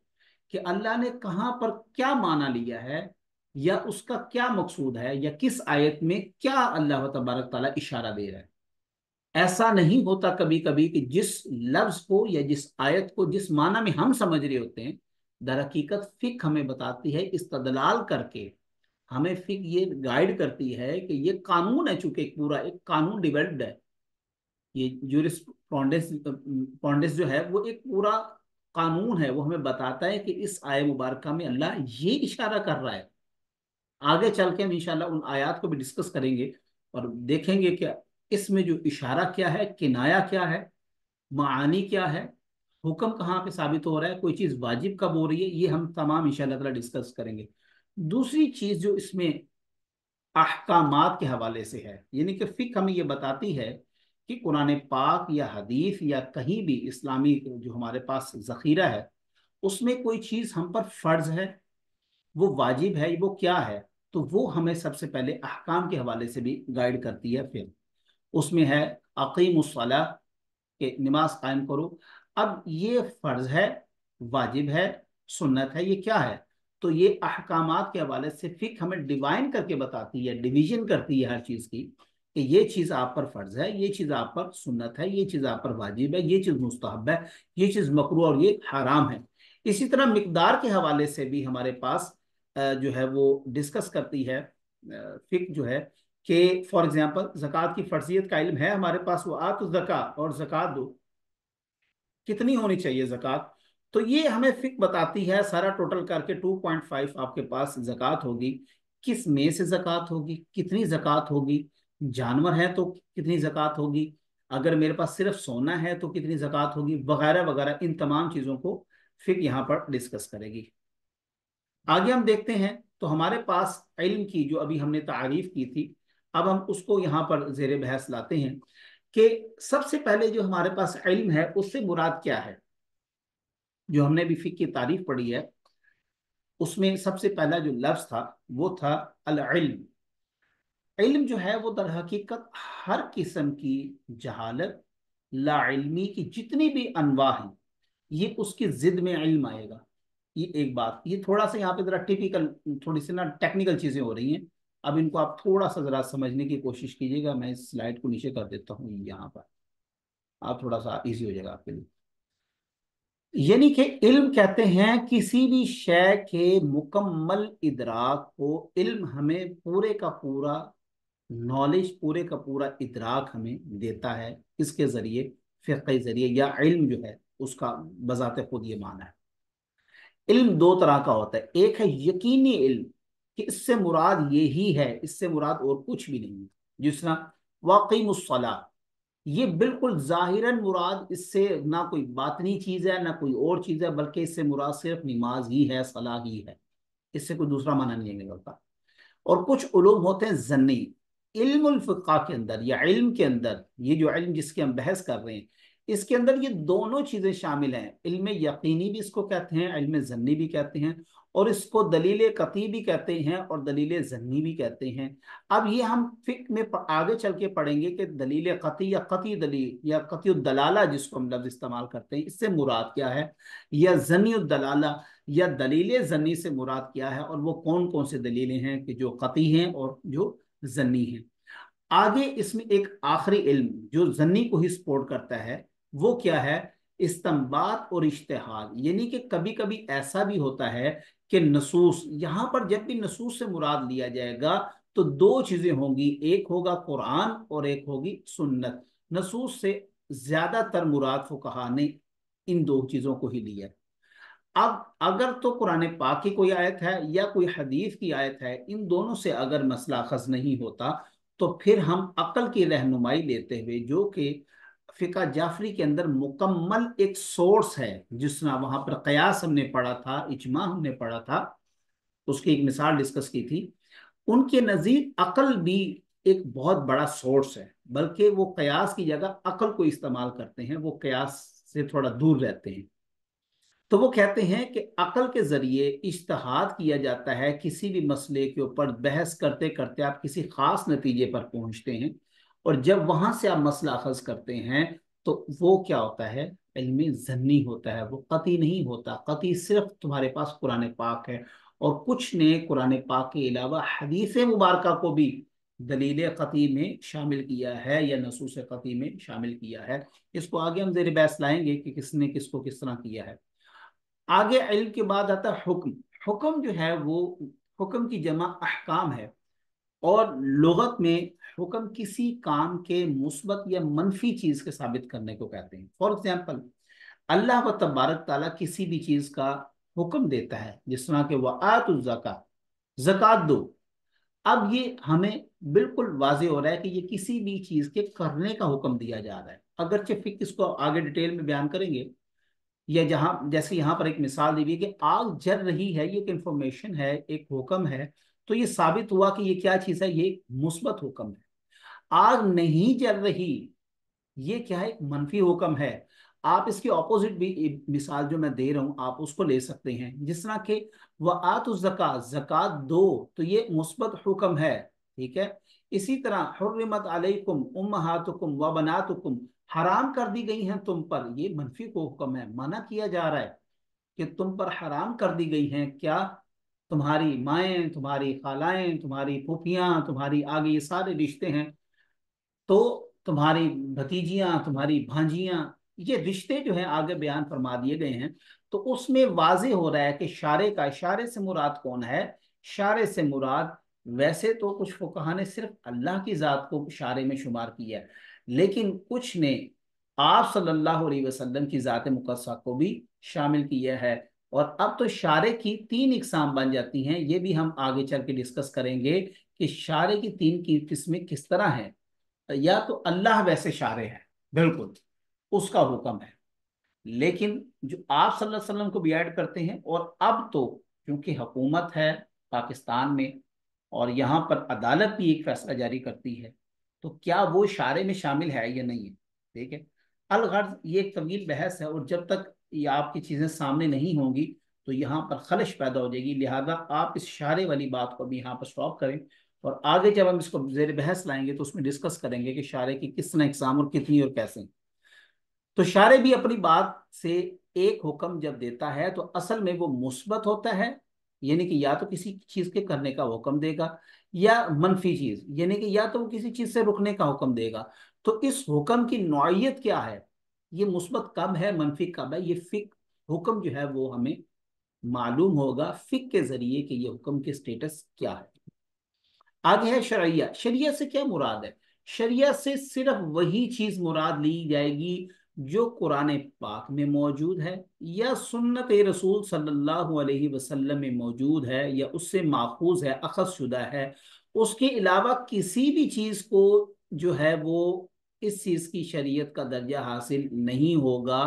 कि अल्लाह ने कहाँ पर क्या माना लिया है, या उसका क्या मकसूद है, या किस आयत में क्या अल्लाह तबारक ताला इशारा दे रहा है। ऐसा नहीं होता कभी कभी कि जिस लफ्ज को या जिस आयत को जिस माना में हम समझ रहे होते हैं, दर हकीकत फिक हमें बताती है इस्तदलाल करके, हमें फिक ये गाइड करती है कि ये कानून है, चूंकि एक पूरा एक कानून डिवेल्प्ड है। ये जूरिस्प्रूडेंस जो है वो एक पूरा कानून है, वो हमें बताता है कि इस आय मुबारक में अल्लाह ये इशारा कर रहा है। आगे चल के हम इंशाल्लाह उन आयात को भी डिस्कस करेंगे और देखेंगे कि इसमें जो इशारा क्या है, किनाया क्या है, मानी क्या है, हुक्म कहाँ पे साबित हो रहा है, कोई चीज़ वाजिब कब हो रही है, ये हम तमाम इंशाल्लाह ताला डिस्कस करेंगे। दूसरी चीज़ जो इसमें अहकामात के हवाले से है, यानी कि फिक हमें ये बताती है कि कुरान पाक या हदीस या कहीं भी इस्लामी जो हमारे पास ज़ख़ीरा है, उसमें कोई चीज़ हम पर फ़र्ज है, वो वाजिब है, वो क्या है, तो वो हमें सबसे पहले अहकाम के हवाले से भी गाइड करती है। फिर उसमें है अकीमुस्सलाह के नमाज कायम करो। अब ये फ़र्ज है, वाजिब है, सुन्नत है, ये क्या है? तो ये अहकामात के हवाले से फिक हमें डिवाइन करके बताती है, डिवीजन करती है हर चीज़ की, कि ये चीज़ आप पर फ़र्ज है, ये चीज़ आप पर सुन्नत है, ये चीज़ आप पर वाजिब है, ये चीज़ मुस्तहब है, ये चीज़ मकरूह और ये हराम है। इसी तरह मिकदार के हवाले से भी हमारे पास जो है वो डिस्कस करती है फिक जो है, कि फॉर एग्जांपल ज़कात की फ़र्जियत का इल्म है हमारे पास, वो आतो ज़कात और ज़कात दो, कितनी होनी चाहिए ज़कात, तो ये हमें फिक बताती है। सारा टोटल करके 2.5 आपके पास ज़कात होगी। किस में से ज़कात होगी, कितनी ज़कात होगी, जानवर है तो कितनी ज़कात होगी, अगर मेरे पास सिर्फ सोना है तो कितनी ज़कात होगी, वगैरह वगैरह, इन तमाम चीज़ों को फिक यहाँ पर डिस्कस करेगी। आगे हम देखते हैं तो हमारे पास इल्म की जो अभी हमने तारीफ की थी, अब हम उसको यहाँ पर जेर बहस लाते हैं कि सबसे पहले जो हमारे पास इल्म है उससे मुराद क्या है। जो हमने भी फिक की तारीफ पढ़ी है उसमें सबसे पहला जो लफ्ज था वो था अल इल्म। इल्म जो है वो दर हकीकत हर किस्म की जहालत, ला इल्मी की जितनी भी अनवा हैं, ये उसकी जिद में इल्म आएगा। ये एक बात, ये थोड़ा सा यहाँ पे जरा टिपिकल, थोड़ी सी ना टेक्निकल चीजें हो रही हैं। अब इनको आप थोड़ा सा जरा समझने की कोशिश कीजिएगा। मैं इस स्लाइड को नीचे कर देता हूँ यहाँ पर, आप थोड़ा सा इजी हो जाएगा आपके लिए। यानी कि इल्म कहते हैं किसी भी शय के मुकम्मल इदराक को। इल्म हमें पूरे का पूरा नॉलेज पूरे का पूरा इदराक हमें देता है। किसके जरिए? फिqh के जरिए, या इल्म जो है उसका बजाते खुद ये माना है। इल्म दो तरह का होता है, एक है यकीनी इल्म कि इससे मुराद ये ही है, इससे मुराद और कुछ भी नहीं है। जिस तरह वाक़िमुस्सलाह, ये बिल्कुल जाहिरन मुराद इससे ना कोई बातनी चीज है ना कोई और चीज है, बल्कि इससे मुराद सिर्फ नमाज ही है, सलाह ही है, इससे कोई दूसरा माना नहीं निकलता। और कुछ उलूम होते हैं ज़न्नी। इल्मुल फ़िक़्ह के अंदर या इल्म के अंदर, ये जो इल्म जिसकी हम बहस कर रहे हैं, इसके अंदर ये दोनों चीज़ें शामिल हैं। इल्म यकीनी भी इसको कहते हैं, इल्म ज़न्नी भी कहते हैं, और इसको दलील कती भी कहते हैं और दलील ज़न्नी भी कहते हैं। अब ये हम फ़िक़्ह में आगे चल के पढ़ेंगे कि दलील कती या कती दलील या कती दलाला जिसको हम लफ्ज़ इस्तेमाल करते हैं, इससे मुराद क्या है, या ज़न्नी दलाला या दलील ज़न्नी से मुराद क्या है, और वो कौन कौन से दलीलें हैं कि जो कती हैं और जो ज़न्नी हैं। आगे इसमें एक आखिरी इल्म जो ज़न्नी को ही सपोर्ट करता है, वो क्या है? इस्तिंबात और इज्तिहाद। यानी कि कभी कभी ऐसा भी होता है कि नसूस, यहां पर जब भी नसूस से मुराद लिया जाएगा तो दो चीजें होंगी, एक होगा कुरान और एक होगी सुन्नत। नसूस से ज्यादातर मुराद फुकहा ने इन दो चीजों को ही लिया। अब अगर तो कुरान पाक की कोई आयत है या कोई हदीस की आयत है, इन दोनों से अगर मसला अखज़ नहीं होता, तो फिर हम अक्ल की रहनुमाई लेते हुए, जो कि फिका जाफरी के अंदर मुकम्मल एक सोर्स है, जिस तरह वहां पर कयास हमने पढ़ा था, इजमा हमने पढ़ा था, उसकी एक मिसाल डिस्कस की थी। उनके नज़ीर अक्ल भी एक बहुत बड़ा सोर्स है, बल्कि वो कयास की जगह अक्ल को इस्तेमाल करते हैं, वो कयास से थोड़ा दूर रहते हैं। तो वो कहते हैं कि अकल के जरिए इज्तिहाद किया जाता है, किसी भी मसले के ऊपर बहस करते करते आप किसी खास नतीजे पर पहुंचते हैं, और जब वहां से आप मसला अखज करते हैं तो वो क्या होता है? इल्मी ज़न्नी होता है, वो कती नहीं होता। कती सिर्फ तुम्हारे पास कुरान पाक है, और कुछ ने कुरान पाक के अलावा हदीस मुबारक को भी दलील कती में शामिल किया है या नसूस कती में शामिल किया है। इसको आगे हम जेर बहस लाएंगे कि किसने किसको किस तरह किया है। आगे इल्म के बाद आता है हुक्म। हुक्म जो है वो, हुक्म की जमा अहकाम है, और लुगत में हुक्म किसी काम के मुस्बत या मनफी चीज के साबित करने को कहते हैं। फॉर एग्जाम्पल, अल्लाह व तबारक ताला किसी भी चीज का हुक्म देता है, जिस तरह के वह आतु ज़कात, ज़कात दो। अब ये हमें बिल्कुल वाजे हो रहा है कि ये किसी भी चीज के करने का हुक्म दिया जा रहा है, अगरचे फिक इसको आगे डिटेल में बयान करेंगे। या जहां जैसे यहाँ पर एक मिसाल दी हुई है कि आग जल रही है, ये एक इंफॉर्मेशन है, एक हुक्म है, तो ये साबित हुआ कि ये क्या चीज है, ये मुस्बत हुक्म है। आग नहीं जल रही, ये क्या है, एक मनफी हुक्म है। आप इसके ऑपोजिट भी एक मिसाल जो मैं दे रहा हूं आप उसको ले सकते हैं, जिस तरह के वह आतु ज़कात, ज़कात दो, तो ये मुस्बत हुक्म है। ठीक है। इसी तरह हुर्रिमत अलैकुम उम्महातुकुम व बनातुकुम, हराम कर दी गई हैं तुम पर, ये मनफी को हुक्म है, मना किया जा रहा है कि तुम पर हराम कर दी गई हैं क्या, तुम्हारी माएँ, तुम्हारी खालाएं, तुम्हारी फूफियां, तुम्हारी आगे ये सारे रिश्ते हैं, तो तुम्हारी भतीजियां, तुम्हारी भांजियां, ये रिश्ते जो हैं आगे बयान फरमा दिए गए हैं। तो उसमें वाजे हो रहा है कि शारे का, इशारे से मुराद कौन है? शारे से मुराद, वैसे तो कुछ फुकहा ने सिर्फ अल्लाह की जात को शारे में शुमार किया है, लेकिन कुछ ने आप सल्लल्लाहु अलैहि वसल्लम की जात मुकद्दसा को भी शामिल किया है। और अब तो शारे की तीन इकसाम बन जाती हैं, ये भी हम आगे चल के डिस्कस करेंगे कि शारे की तीन की किस्में किस तरह हैं। या तो अल्लाह वैसे शारे है, बिल्कुल उसका हुक्म है, लेकिन जो आप सल्लल्लाहु अलैहि वसल्लम को भी ऐड करते हैं। और अब तो क्योंकि हुकूमत है पाकिस्तान में, और यहाँ पर अदालत भी एक फैसला जारी करती है, तो क्या वो शारे में शामिल है या नहीं है? ठीक है। अलगर्ज ये एक तवील बहस है, और जब तक ये आपकी चीज़ें सामने नहीं होंगी तो यहाँ पर खलश पैदा हो जाएगी। लिहाजा आप इस शारे वाली बात को भी यहाँ पर स्टॉप करें, और आगे जब हम इसको जेर बहस लाएंगे तो उसमें डिस्कस करेंगे कि शारे की किस तरह इकसाम और कितनी और कैसे। तो शारे भी अपनी बात से एक हुक्म जब देता है तो असल में वो मुस्बत होता है, यानी कि या तो किसी चीज के करने का हुक्म देगा, या मनफी चीज, यानी कि या तो वो किसी चीज से रुकने का हुक्म देगा। तो इस हुक्म की नौइयत क्या है, ये मुस्बत कब है, मनफी कब है, ये फिक हुक्म जो है वो हमें मालूम होगा फिक के जरिए कि ये हुक्म के स्टेटस क्या है। आगे है शरिया। शरिया से क्या मुराद है? शरिया से सिर्फ वही चीज मुराद ली जाएगी जो कुरान पाक में मौजूद है या सुन्नत रसूल सल्लल्लाहु अलैहि वसल्लम में मौजूद है या उससे माखूज है, अखज़ शुदा है। उसके अलावा किसी भी चीज को जो है वो इस चीज की शरीयत का दर्जा हासिल नहीं होगा।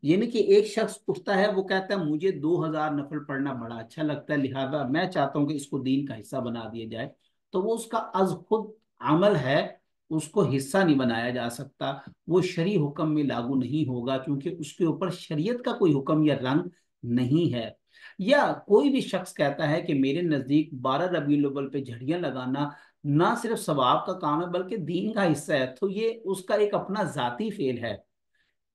यानी कि एक शख्स उठता है, वो कहता है मुझे 2000 नफल पढ़ना बड़ा अच्छा लगता है, लिहाजा मैं चाहता हूँ कि इसको दीन का हिस्सा बना दिया जाए। तो वो उसका अज खुद अमल है, उसको हिस्सा नहीं बनाया जा सकता। वो शरी हुक्म में लागू नहीं होगा क्योंकि उसके ऊपर शरीयत का कोई हुक्म या रंग नहीं है। या कोई भी शख्स कहता है कि मेरे नजदीक 12 रबीउल अव्वल पे झड़ियां लगाना ना सिर्फ सवाब का काम है बल्कि दीन का हिस्सा है, तो ये उसका एक अपना जाती फेल है।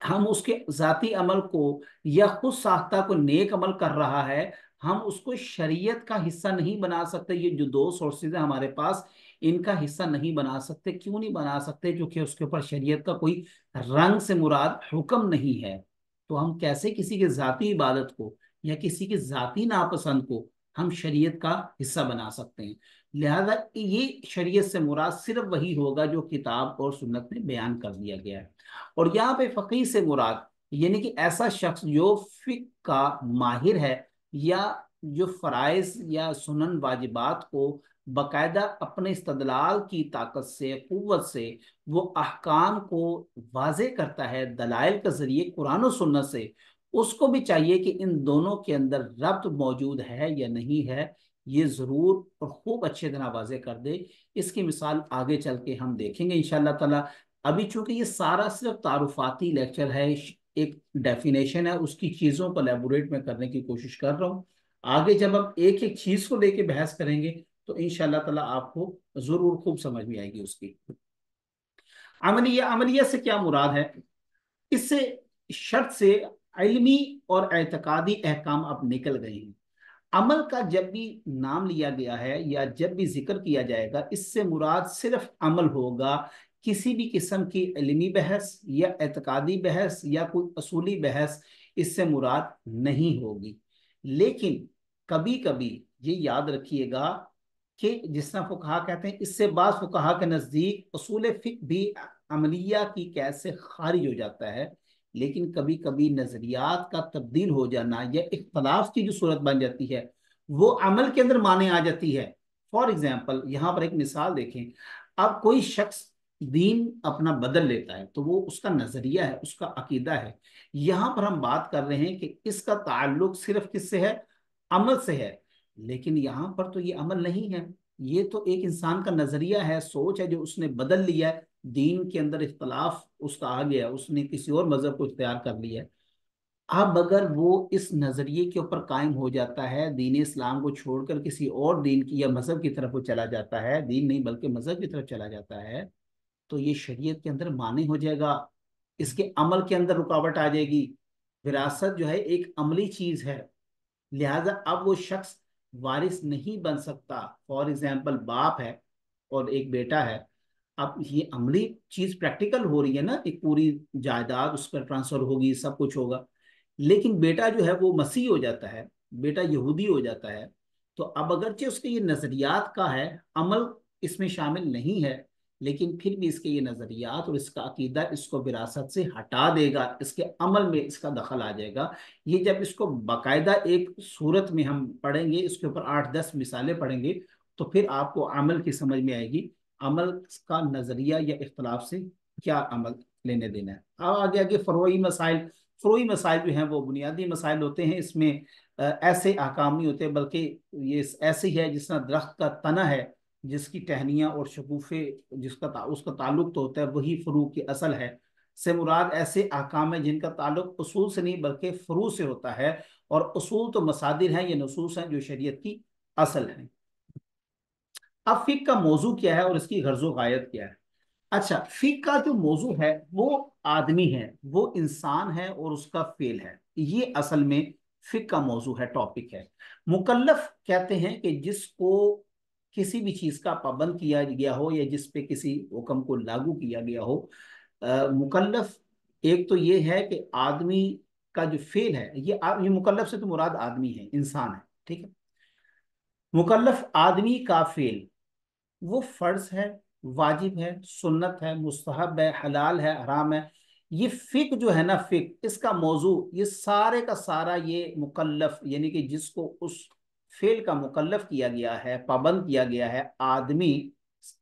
हम उसके जाती अमल को या खुद साख्ता को नेक अमल कर रहा है, हम उसको शरीयत का हिस्सा नहीं बना सकते। ये जो दो सोर्सेज है हमारे पास, इनका हिस्सा नहीं बना सकते। क्यों नहीं बना सकते? क्योंकि उसके ऊपर शरीयत का कोई रंग से मुराद हुक्म नहीं है। तो हम कैसे किसी के जाती इबादत को या किसी के जाती नापसंद को हम शरीयत का हिस्सा बना सकते हैं? लिहाजा ये शरीयत से मुराद सिर्फ वही होगा जो किताब और सुन्नत में बयान कर दिया गया है। और यहाँ पे फकीह से मुराद यानी कि ऐसा शख्स जो फिक का माहिर है या जो फराइज या सुनन वाजिबात को बाकायदा अपने इस्तदलाल की ताकत से, कुव्वत से वो अहकाम को वाजे करता है दलाइल के जरिए कुरान और सुन्नत से। उसको भी चाहिए कि इन दोनों के अंदर रब्त मौजूद है या नहीं है, ये जरूर और खूब अच्छे तरह वाजे कर दे। इसकी मिसाल आगे चल के हम देखेंगे इंशाअल्लाह ताला। अभी चूंकि ये सारा सिर्फ तारुफाती लेक्चर है, एक डेफिनेशन है, उसकी चीज़ों को एलेबोरेट में करने की कोशिश कर रहा हूँ। आगे जब हम एक एक चीज़ को लेके बहस करेंगे तो इंशाअल्लाह ताला आपको जरूर खूब समझ में आएगी उसकी। अमलिया, अमलिया से क्या मुराद है? इससे शर्त से इल्मी और एतकादी अहकाम अब निकल गए हैं। अमल का जब भी नाम लिया गया है या जब भी जिक्र किया जाएगा, इससे मुराद सिर्फ अमल होगा। किसी भी किस्म की इल्मी बहस या एतकादी बहस या कोई असूली बहस इससे मुराद नहीं होगी। लेकिन कभी कभी ये याद रखिएगा कि जिस तरह फुकहा कहते हैं, इससे बाज़ फुकहा के नज़दीक असूल फिक भी अमलिया की कैद से खारिज हो जाता है। लेकिन कभी कभी नजरियात का तब्दील हो जाना या इख्तलाफ की जो सूरत बन जाती है वो अमल के अंदर माने आ जाती है। फॉर एग्जाम्पल यहाँ पर एक मिसाल देखें। अब कोई शख्स दीन अपना बदल लेता है तो वो उसका नजरिया है, उसका अकीदा है। यहाँ पर हम बात कर रहे हैं कि इसका ताल्लुक सिर्फ किससे है? अमल से है। लेकिन यहाँ पर तो ये अमल नहीं है, ये तो एक इंसान का नजरिया है, सोच है जो उसने बदल लिया है। दीन के अंदर इख्तलाफ उसका आ गया, उसने किसी और मजहब को इख्तियार कर लिया है। अब अगर वो इस नजरिए के ऊपर कायम हो जाता है, दीन इस्लाम को छोड़कर किसी और दीन की या मजहब की तरफ वो चला जाता है, दीन नहीं बल्कि मजहब की तरफ चला जाता है, तो ये शरीयत के अंदर माने हो जाएगा। इसके अमल के अंदर रुकावट आ जाएगी। विरासत जो है एक अमली चीज है, लिहाजा अब वो शख्स वारिस नहीं बन सकता। फॉर एग्जाम्पल बाप है और एक बेटा है। अब ये अमली चीज प्रैक्टिकल हो रही है ना, एक पूरी जायदाद उस पर ट्रांसफर होगी, सब कुछ होगा। लेकिन बेटा जो है वो मसीह हो जाता है, बेटा यहूदी हो जाता है। तो अब अगरचे उसके ये नजरियात का है, अमल इसमें शामिल नहीं है, लेकिन फिर भी इसके ये नजरियात और इसका अकीदा इसको विरासत से हटा देगा, इसके अमल में इसका दखल आ जाएगा। ये जब इसको बाकायदा एक सूरत में हम पढ़ेंगे, इसके ऊपर 8-10 मिसालें पढ़ेंगे, तो फिर आपको अमल की समझ में आएगी। अमल का नजरिया या इख्तलाफ से क्या अमल लेने देना है। अब आगे आगे फरोई मसाइल। फरोई मसाइल जो हैं वो बुनियादी मसाइल होते हैं। इसमें ऐसे अहकाम नहीं होते, बल्कि ये ऐसे ही है जिस तरह दरख्त का तना है, जिसकी टहनियाँ और शगुफे उसका ताल्लुक तो होता है, वही फरू की असल है। से मुराद ऐसे अहकाम है जिनका ताल्लुक उसूल से नहीं बल्कि फरू से होता है। और उसूल तो मसादिर हैं, ये नसूस हैं जो शरीयत की असल हैं। अब फिक का मौजू क्या है और इसकी गर्ज़ो गायत क्या है? अच्छा, फिक का जो मौजू है वो आदमी है, वो इंसान है और उसका फेल है, ये असल में फिक का मौजू है, टॉपिक है। मुकल्लफ कहते हैं कि जिसको किसी भी चीज का पाबंद किया गया हो या जिस पे किसी हुक्म को लागू किया गया हो। मुकल्लफ एक तो ये है कि आदमी का जो फेल है, ये मुकल्लफ से तो मुराद आदमी है, इंसान है, ठीक है। मुकल्लफ आदमी का फेल, وہ فرض ہے، واجب ہے، سنت ہے، مستحب ہے، حلال ہے، حرام ہے، یہ فقہ جو ہے نا، فقہ اس کا موضوع، یہ سارے کا سارا یہ مکلف، یعنی کہ جس کو اس فعل کا مکلف کیا گیا ہے، پابند کیا گیا ہے آدمی،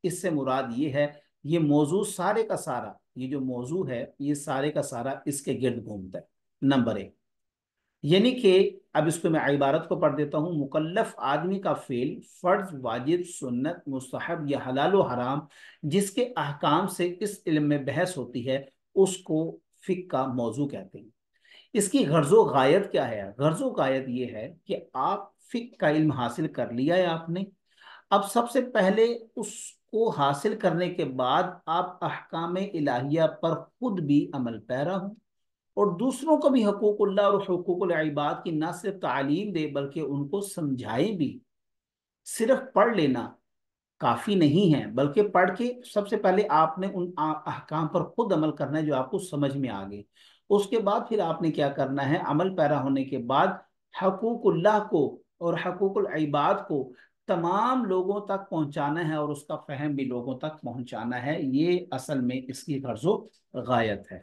اس سے مراد یہ ہے، یہ موضوع سارے کا سارا، یہ جو موضوع ہے یہ سارے کا سارا اس کے گرد گھومتا ہے، نمبر ایک۔ یعنی کہ اب اس کو میں عبارت کو پڑھ دیتا ہوں، مکلف آدمی کا فعل فرض، واجب، سنت، مستحب یا حلال و حرام جس کے احکام سے اس علم میں بحث ہوتی ہے، اس کو فقہ کا موضوع کہتے ہیں۔ اس کی غرض و غایت کیا ہے؟ غرض و غایت یہ ہے کہ آپ فقہ کا علم حاصل کر لیا ہے آپ نے، اب سب سے پہلے اس کو حاصل کرنے کے بعد آپ احکام الہیہ پر خود بھی عمل پیرا ہوں، اور دوسروں کو بھی حقوق اللہ اور حقوق العباد کی نہ صرف تعلیم دے بلکہ ان کو سمجھائیں بھی۔ صرف پڑھ لینا کافی نہیں ہے، بلکہ پڑھ کے سب سے پہلے آپ نے ان احکام پر خود عمل کرنا ہے جو آپ کو سمجھ میں آ گئے۔ اس کے بعد پھر آپ نے کیا کرنا ہے؟ عمل پیرا ہونے کے بعد حقوق اللہ کو اور حقوق العباد کو تمام لوگوں تک پہنچانا ہے، اور اس کا فہم بھی لوگوں تک پہنچانا ہے۔ یہ اصل میں اس کی غرض و غایت ہے۔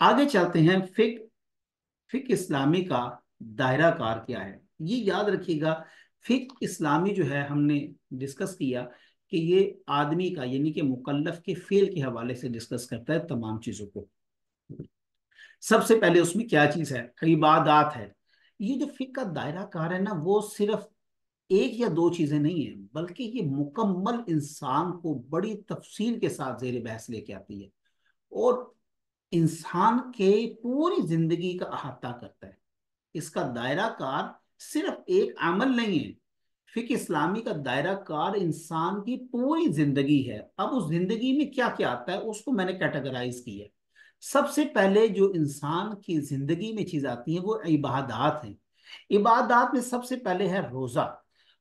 آگے چلتے ہیں، فقہ اسلامی کا دائرہ کار کیا ہے؟ یہ یاد رکھیے گا، فقہ اسلامی جو ہے ہم نے ڈسکس کیا کہ یہ آدمی کا، یعنی کہ مکلف کے فعل کے حوالے سے ڈسکس کرتا ہے تمام چیزوں کو۔ سب سے پہلے اس میں کیا چیز ہے؟ عبادات ہے۔ یہ جو فقہ کا دائرہ کار ہے نا، وہ صرف ایک یا دو چیزیں نہیں ہیں، بلکہ یہ مکمل انسان کو بڑی تفصیل کے ساتھ زیر بحث لے کے آتی ہے، اور انسان کے پوری زندگی کا احاطہ کرتا ہے۔ اس کا دائرہ کار صرف ایک عمل نہیں ہے، فقہ اسلامی کا دائرہ کار انسان کی پوری زندگی ہے۔ اب اس زندگی میں کیا کیا آتا ہے اس کو میں نے کیٹیگرائز کی ہے۔ سب سے پہلے جو انسان کی زندگی میں چیز آتی ہیں وہ عبادات ہیں۔ عبادات میں سب سے پہلے ہے روزہ۔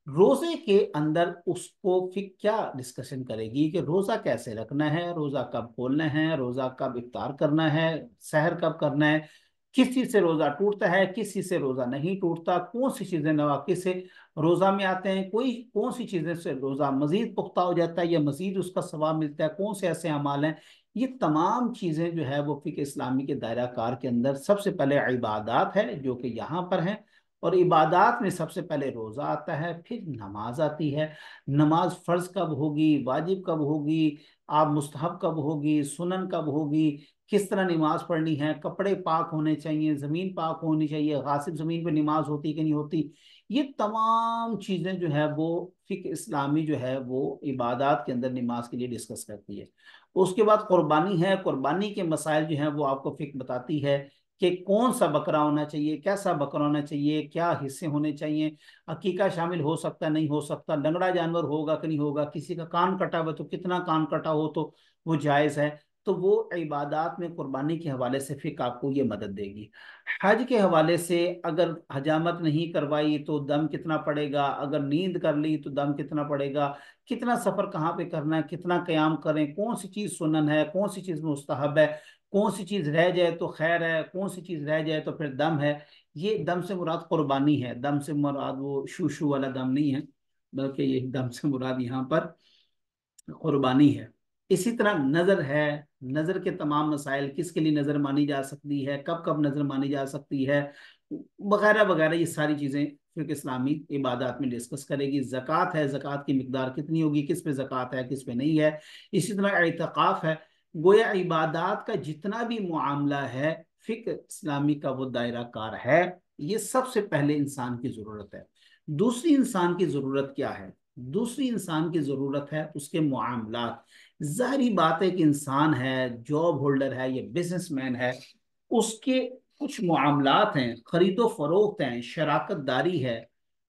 روزے کے اندر اس کو فقہ کیا ڈسکشن کرے گی کہ روزہ کیسے رکھنا ہے، روزہ کب کھولنا ہے، روزہ کب افطار کرنا ہے، سحر کب کرنا ہے، کس چیز سے روزہ ٹوٹتا ہے، کس چیز سے روزہ نہیں ٹوٹتا، کون سی چیزیں نواقص سے روزہ میں آتے ہیں، کون سی چیزیں سے روزہ مزید پختہ ہو جاتا ہے یا مزید اس کا ثواب ملتا ہے، کون سے ایسے اعمال ہیں۔ یہ تمام چیزیں جو ہے وہ فقہ اسلامی کے دائرہ کار کے اندر سب سے پہلے عبادات ہے جو کہ یہاں پر ہیں، اور عبادات میں سب سے پہلے روزہ آتا ہے، پھر نماز آتی ہے۔ نماز فرض کب ہوگی، واجب کب ہوگی، آپ مستحب کب ہوگی، سنن کب ہوگی، کس طرح نماز پڑھنی ہے، کپڑے پاک ہونے چاہیے، زمین پاک ہونی چاہیے، غاصب زمین پہ نماز ہوتی کہ نہیں ہوتی، یہ تمام چیزیں جو ہے وہ فقہ اسلامی جو ہے وہ عبادات کے اندر نماز کے لیے ڈسکس کرتی ہے۔ اس کے بعد قربانی ہے، قربانی کے مسائل جو ہیں وہ آپ کو فقہ بتاتی ہے کہ کون سا بکرا ہونا چاہیے، کیسا بکرا ہونا چاہیے، کیا حصے ہونے چاہیے، عقیقہ شامل ہو سکتا نہیں ہو سکتا، لنگڑا جانور ہوگا کہ نہیں ہوگا، کسی کا کان کٹا ہوا تو کتنا کان کٹا ہو تو وہ جائز ہے۔ تو وہ عبادات میں قربانی کے حوالے سے فقہ آپ کو یہ مدد دے گی۔ حج کے حوالے سے اگر حجامت نہیں کروائی تو دم کتنا پڑے گا، اگر نیند کر لی تو دم کتنا پڑے گا، کتنا سفر کہاں پہ کرنا ہے، کتنا قیام کریں، کون سی چیز سنن ہے، کون سی چیز مستحب ہے، کون سی چیز رہ جائے تو خیر ہے، کون سی چیز رہ جائے تو پھر دم ہے۔ یہ دم سے مراد قربانی ہے، دم سے مراد وہ شو والا دم نہیں ہے، بلکہ یہ دم سے مراد یہاں پر قربانی ہے۔ اسی طرح نظر ہے، نظر کے تمام مسائل، کس کے لیے نظر مانی جا سکتی ہے، کب کب نظر مانی جا سکتی ہے، وغیرہ وغیرہ، یہ ساری چیزیں فقہ اسلامی عبادات میں ڈسکس کرے گی۔ زکوٰۃ ہے، زکوٰۃ کی مقدار کتنی ہوگی، کس پہ زکوٰۃ ہے کس پہ نہیں ہے۔ اسی طرح اعتقاف ہے۔ گویا عبادات کا جتنا بھی معاملہ ہے فقہ اسلامی کا وہ دائرہ کار ہے۔ یہ سب سے پہلے انسان کی ضرورت ہے۔ دوسری انسان کی ضرورت کیا ہے؟ دوسری انسان کی ضرورت ہے اس کے معاملات۔ ظاہری بات ہے کہ انسان ہے، جاب ہولڈر ہے یا بزنس مین ہے، اس کے کچھ معاملات ہیں، خرید و فروخت ہیں، شراکت داری ہے،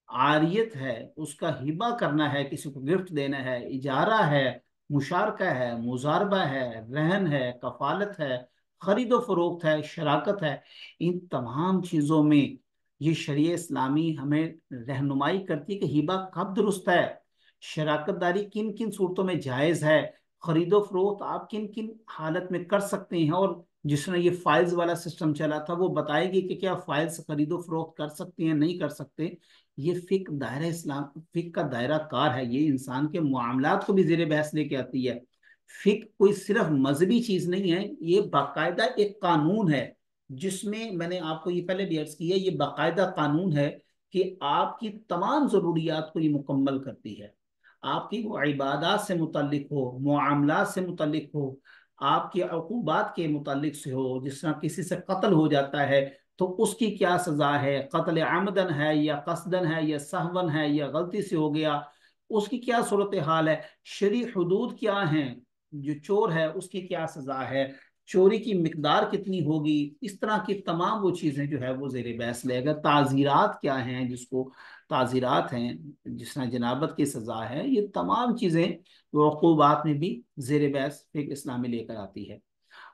عاریت ہے، اس کا ہبہ کرنا ہے، کسی کو گفٹ دینا ہے، اجارہ ہے، مشارکہ ہے، مزاربہ ہے، رہن ہے، کفالت ہے، خرید و فروخت ہے، شراکت ہے۔ ان تمام چیزوں میں یہ شریعہ اسلامی ہمیں رہنمائی کرتی ہے کہ ہبہ کب درست ہے، شراکت داری کن کن صورتوں میں جائز ہے، خرید و فروخت آپ کن کن حالت میں کر سکتے ہیں، اور जिस तरह ये फाइल्स वाला सिस्टम चला था, वो बताएगी कि क्या फाइल्स खरीदो फरोख्त कर सकते हैं, नहीं कर सकते। ये फिक दायरा इस्लाम, फिक का दायरा कार है, ये इंसान के मामलात को भी जेर बहस लेके आती है। फिक कोई सिर्फ मजहबी चीज नहीं है, ये बाकायदा एक कानून है, जिसमें मैंने आपको ये पहले भी अर्ज किया, ये बाकायदा कानून है कि आपकी तमाम जरूरियात को ये मुकम्मल करती है। आपकी वो इबादत से मुतल्लिक हो, मुआमलात से मुतल्लिक हो, आपके अक़ूबात के मुतालिक से हो, जिस तरह किसी से कत्ल हो जाता है तो उसकी क्या सज़ा है, कत्ल आमदन है या कसदन है या सहवन है या गलती से हो गया, उसकी क्या सूरत हाल है, शरई हुदूद क्या हैं, जो चोर है उसकी क्या सज़ा है, चोरी की मिकदार कितनी होगी, इस तरह की तमाम वो चीज़ें जो है वो ज़ेर बहस लेगा। ताज़ीरात क्या हैं, जिसको ताज़ीरात हैं, जिस तरह जनाबत की सज़ा है, ये तमाम चीज़ें वक़ूबात में भी ज़ेर बहस फिक़्ह इस्लामी लेकर आती है।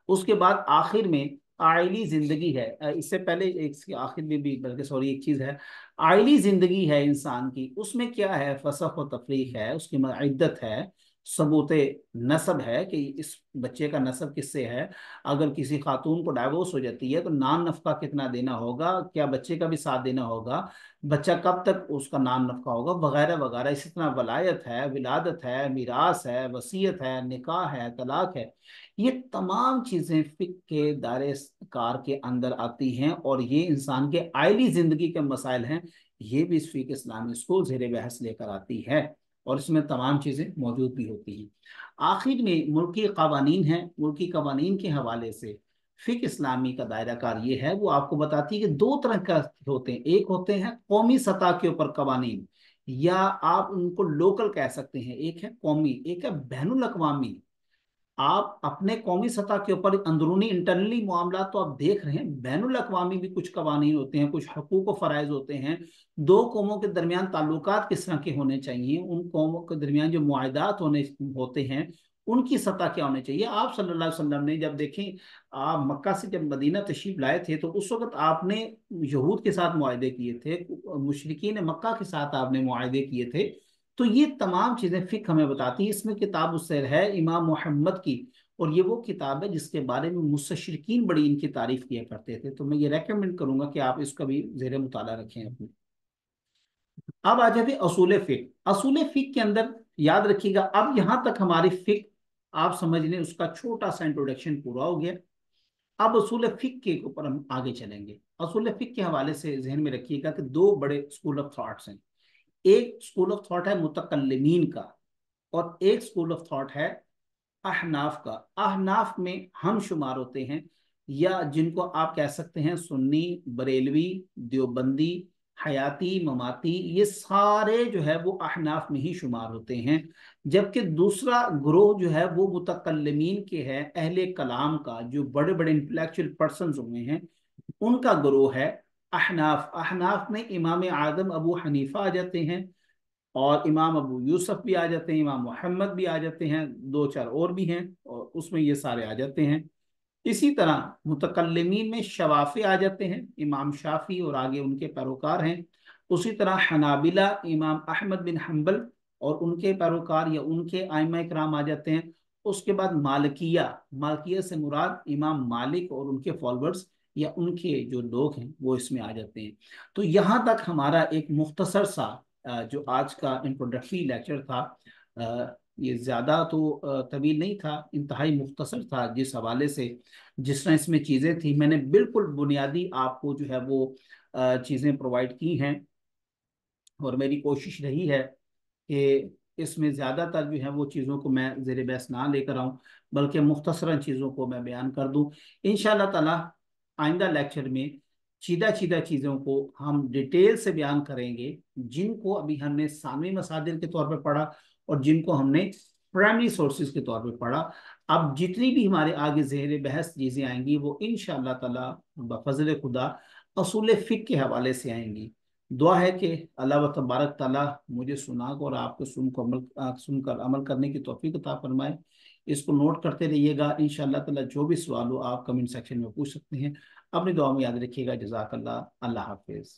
उसके बाद आखिर में आइली जिंदगी है। इससे पहले इसके आखिर में भी बल्कि सॉरी एक चीज़ है, आइली जिंदगी है इंसान की, उसमें क्या है, फसख व तफरीक है, उसकी इद्दत है, सबूत नसब है कि इस बच्चे का नसब किससे है, अगर किसी खातून को डाइवोर्स हो जाती है तो नान नफका कितना देना होगा, क्या बच्चे का भी साथ देना होगा, बच्चा कब तक उसका नान नफका होगा, वगैरह वगैरह। इसी तरह वलायत है, विलादत है, मिरास है, वसीयत है, निकाह है, तलाक है, ये तमाम चीज़ें फिक के दायरे कार के अंदर आती हैं, और ये इंसान के आइली ज़िंदगी के मसाइल हैं, ये भी इस फिक इस्लामी इसको ज़ेर बहस लेकर आती है, और इसमें तमाम चीज़ें मौजूद भी होती हैं। आखिर में मुल्की कवानीन हैं, मुल्की कवानीन के हवाले से फिक इस्लामी का दायरा कार ये है, वो आपको बताती है कि दो तरह का होते हैं, एक होते हैं कौमी सतह के ऊपर कवानीन, या आप उनको लोकल कह सकते हैं, एक है कौमी, एक है बैनुल अक़वामी। आप अपने कौमी सतह के ऊपर अंदरूनी इंटरनली मामला तो आप देख रहे हैं, बैनुल अक़वामी भी कुछ कवानीन होते हैं, कुछ हकूक़ व फ़राइज़ होते हैं, दो कौमों के दरमियान ताल्लुकात किस तरह के होने चाहिए, उन कौमों के दरमियान जो मुआहदात होते हैं उनकी सतह क्या होनी चाहिए। आप सल्लल्लाहु अलैहि वसल्लम ने जब देखें, आप मक्का से जब मदीना तशरीफ लाए थे तो उस वक्त आपने यहूद के साथ मुआहदे किए थे, मुशरिकीन मक्का के साथ आपने मुआहदे किए थे। तो ये तमाम चीज़ें फिक हमें बताती हैं। इसमें किताब उससे है इमाम मोहम्मद की, और ये वो किताब है जिसके बारे में मुस्तशरिकीन बड़ी इनकी तारीफ किया करते थे, तो मैं ये रेकमेंड करूंगा कि आप इसका भी जेर मुताला रखें अपने। अब आ जाते असूल फिक। असूल फिक के अंदर याद रखिएगा, अब यहां तक हमारी फिक आप समझ लें, उसका छोटा सा इंट्रोडक्शन पूरा हो गया। अब असूल फिक के ऊपर हम आगे चलेंगे। असूल फिक के हवाले से जहन में रखिएगा कि दो बड़े स्कूल ऑफ थॉट्स हैं। एक स्कूल ऑफ थॉट है मुतकल्लिमीन का, और एक स्कूल ऑफ थॉट है अहनाफ का। अहनाफ में हम शुमार होते हैं, या जिनको आप कह सकते हैं सुन्नी, बरेलवी, देवबंदी, हयाती, ममाती, ये सारे जो है वो अहनाफ में ही शुमार होते हैं। जबकि दूसरा ग्रोह जो है वो मुतकल्लिमीन के है, अहले कलाम का, जो बड़े बड़े इंटेलेक्चुअल पर्सन हुए हैं उनका ग्रोह है अहनाफ। अहनाफ में इमाम आदम अबू हनीफा आ जाते हैं, और इमाम अबू यूसुफ भी आ जाते हैं, इमाम मोहम्मद भी आ जाते हैं, दो चार और भी हैं, और उसमें ये सारे आ जाते हैं। इसी तरह मुतकल्लिमीन में शवाफी आ जाते हैं, इमाम शाफी और आगे उनके पैरोकार हैं। उसी तरह हनाबिला इमाम अहमद बिन हम्बल और उनके पैरोकार या उनके आइमा इकराम आ जाते हैं। उसके बाद मालिकिया, मालिकिया से मुराद इमाम मालिक और उनके फॉलोअर्स या उनके जो लोग हैं वो इसमें आ जाते हैं। तो यहाँ तक हमारा एक मुख्तसर सा जो आज का इंट्रोडक्टरी लेक्चर था, ये ज़्यादा तो तवील नहीं था, इंतहाई मुख्तसर था। जिस हवाले से जिस तरह इसमें चीज़ें थी, मैंने बिल्कुल बुनियादी आपको जो है वो चीज़ें प्रोवाइड की हैं, और मेरी कोशिश रही है कि इसमें ज़्यादातर जो है वो चीज़ों को मैं ज़ेर बहस ना लेकर आऊँ, बल्कि मुख्तसरन चीज़ों को मैं बयान कर दूँ। इंशाअल्लाह ताला आइंदा लेक्चर में चीदा चीदा चीज़ों को हम डिटेल से बयान करेंगे, जिनको अभी हमने सानवी मसादिर के तौर पर पढ़ा और जिनको हमने प्राइमरी सोर्सेज के तौर पर पढ़ा। अब जितनी भी हमारे आगे ज़ेर बहस चीज़ें आएंगी वो इंशाअल्लाह ताला बफज़ल खुदा असूल फ़िक़्ह के हवाले से आएंगी। दुआ है कि अल्लाह तबारक ताला मुझे सुना को और आपको सुनकर अमल करने की तौफीक अता फरमाए। इसको नोट करते रहिएगा। इंशाअल्लाह ताला जो भी सवाल हो आप कमेंट सेक्शन में पूछ सकते हैं। अपनी दुआ में याद रखिएगा। जज़ाकल्लाह। अल्लाह हाफिज़।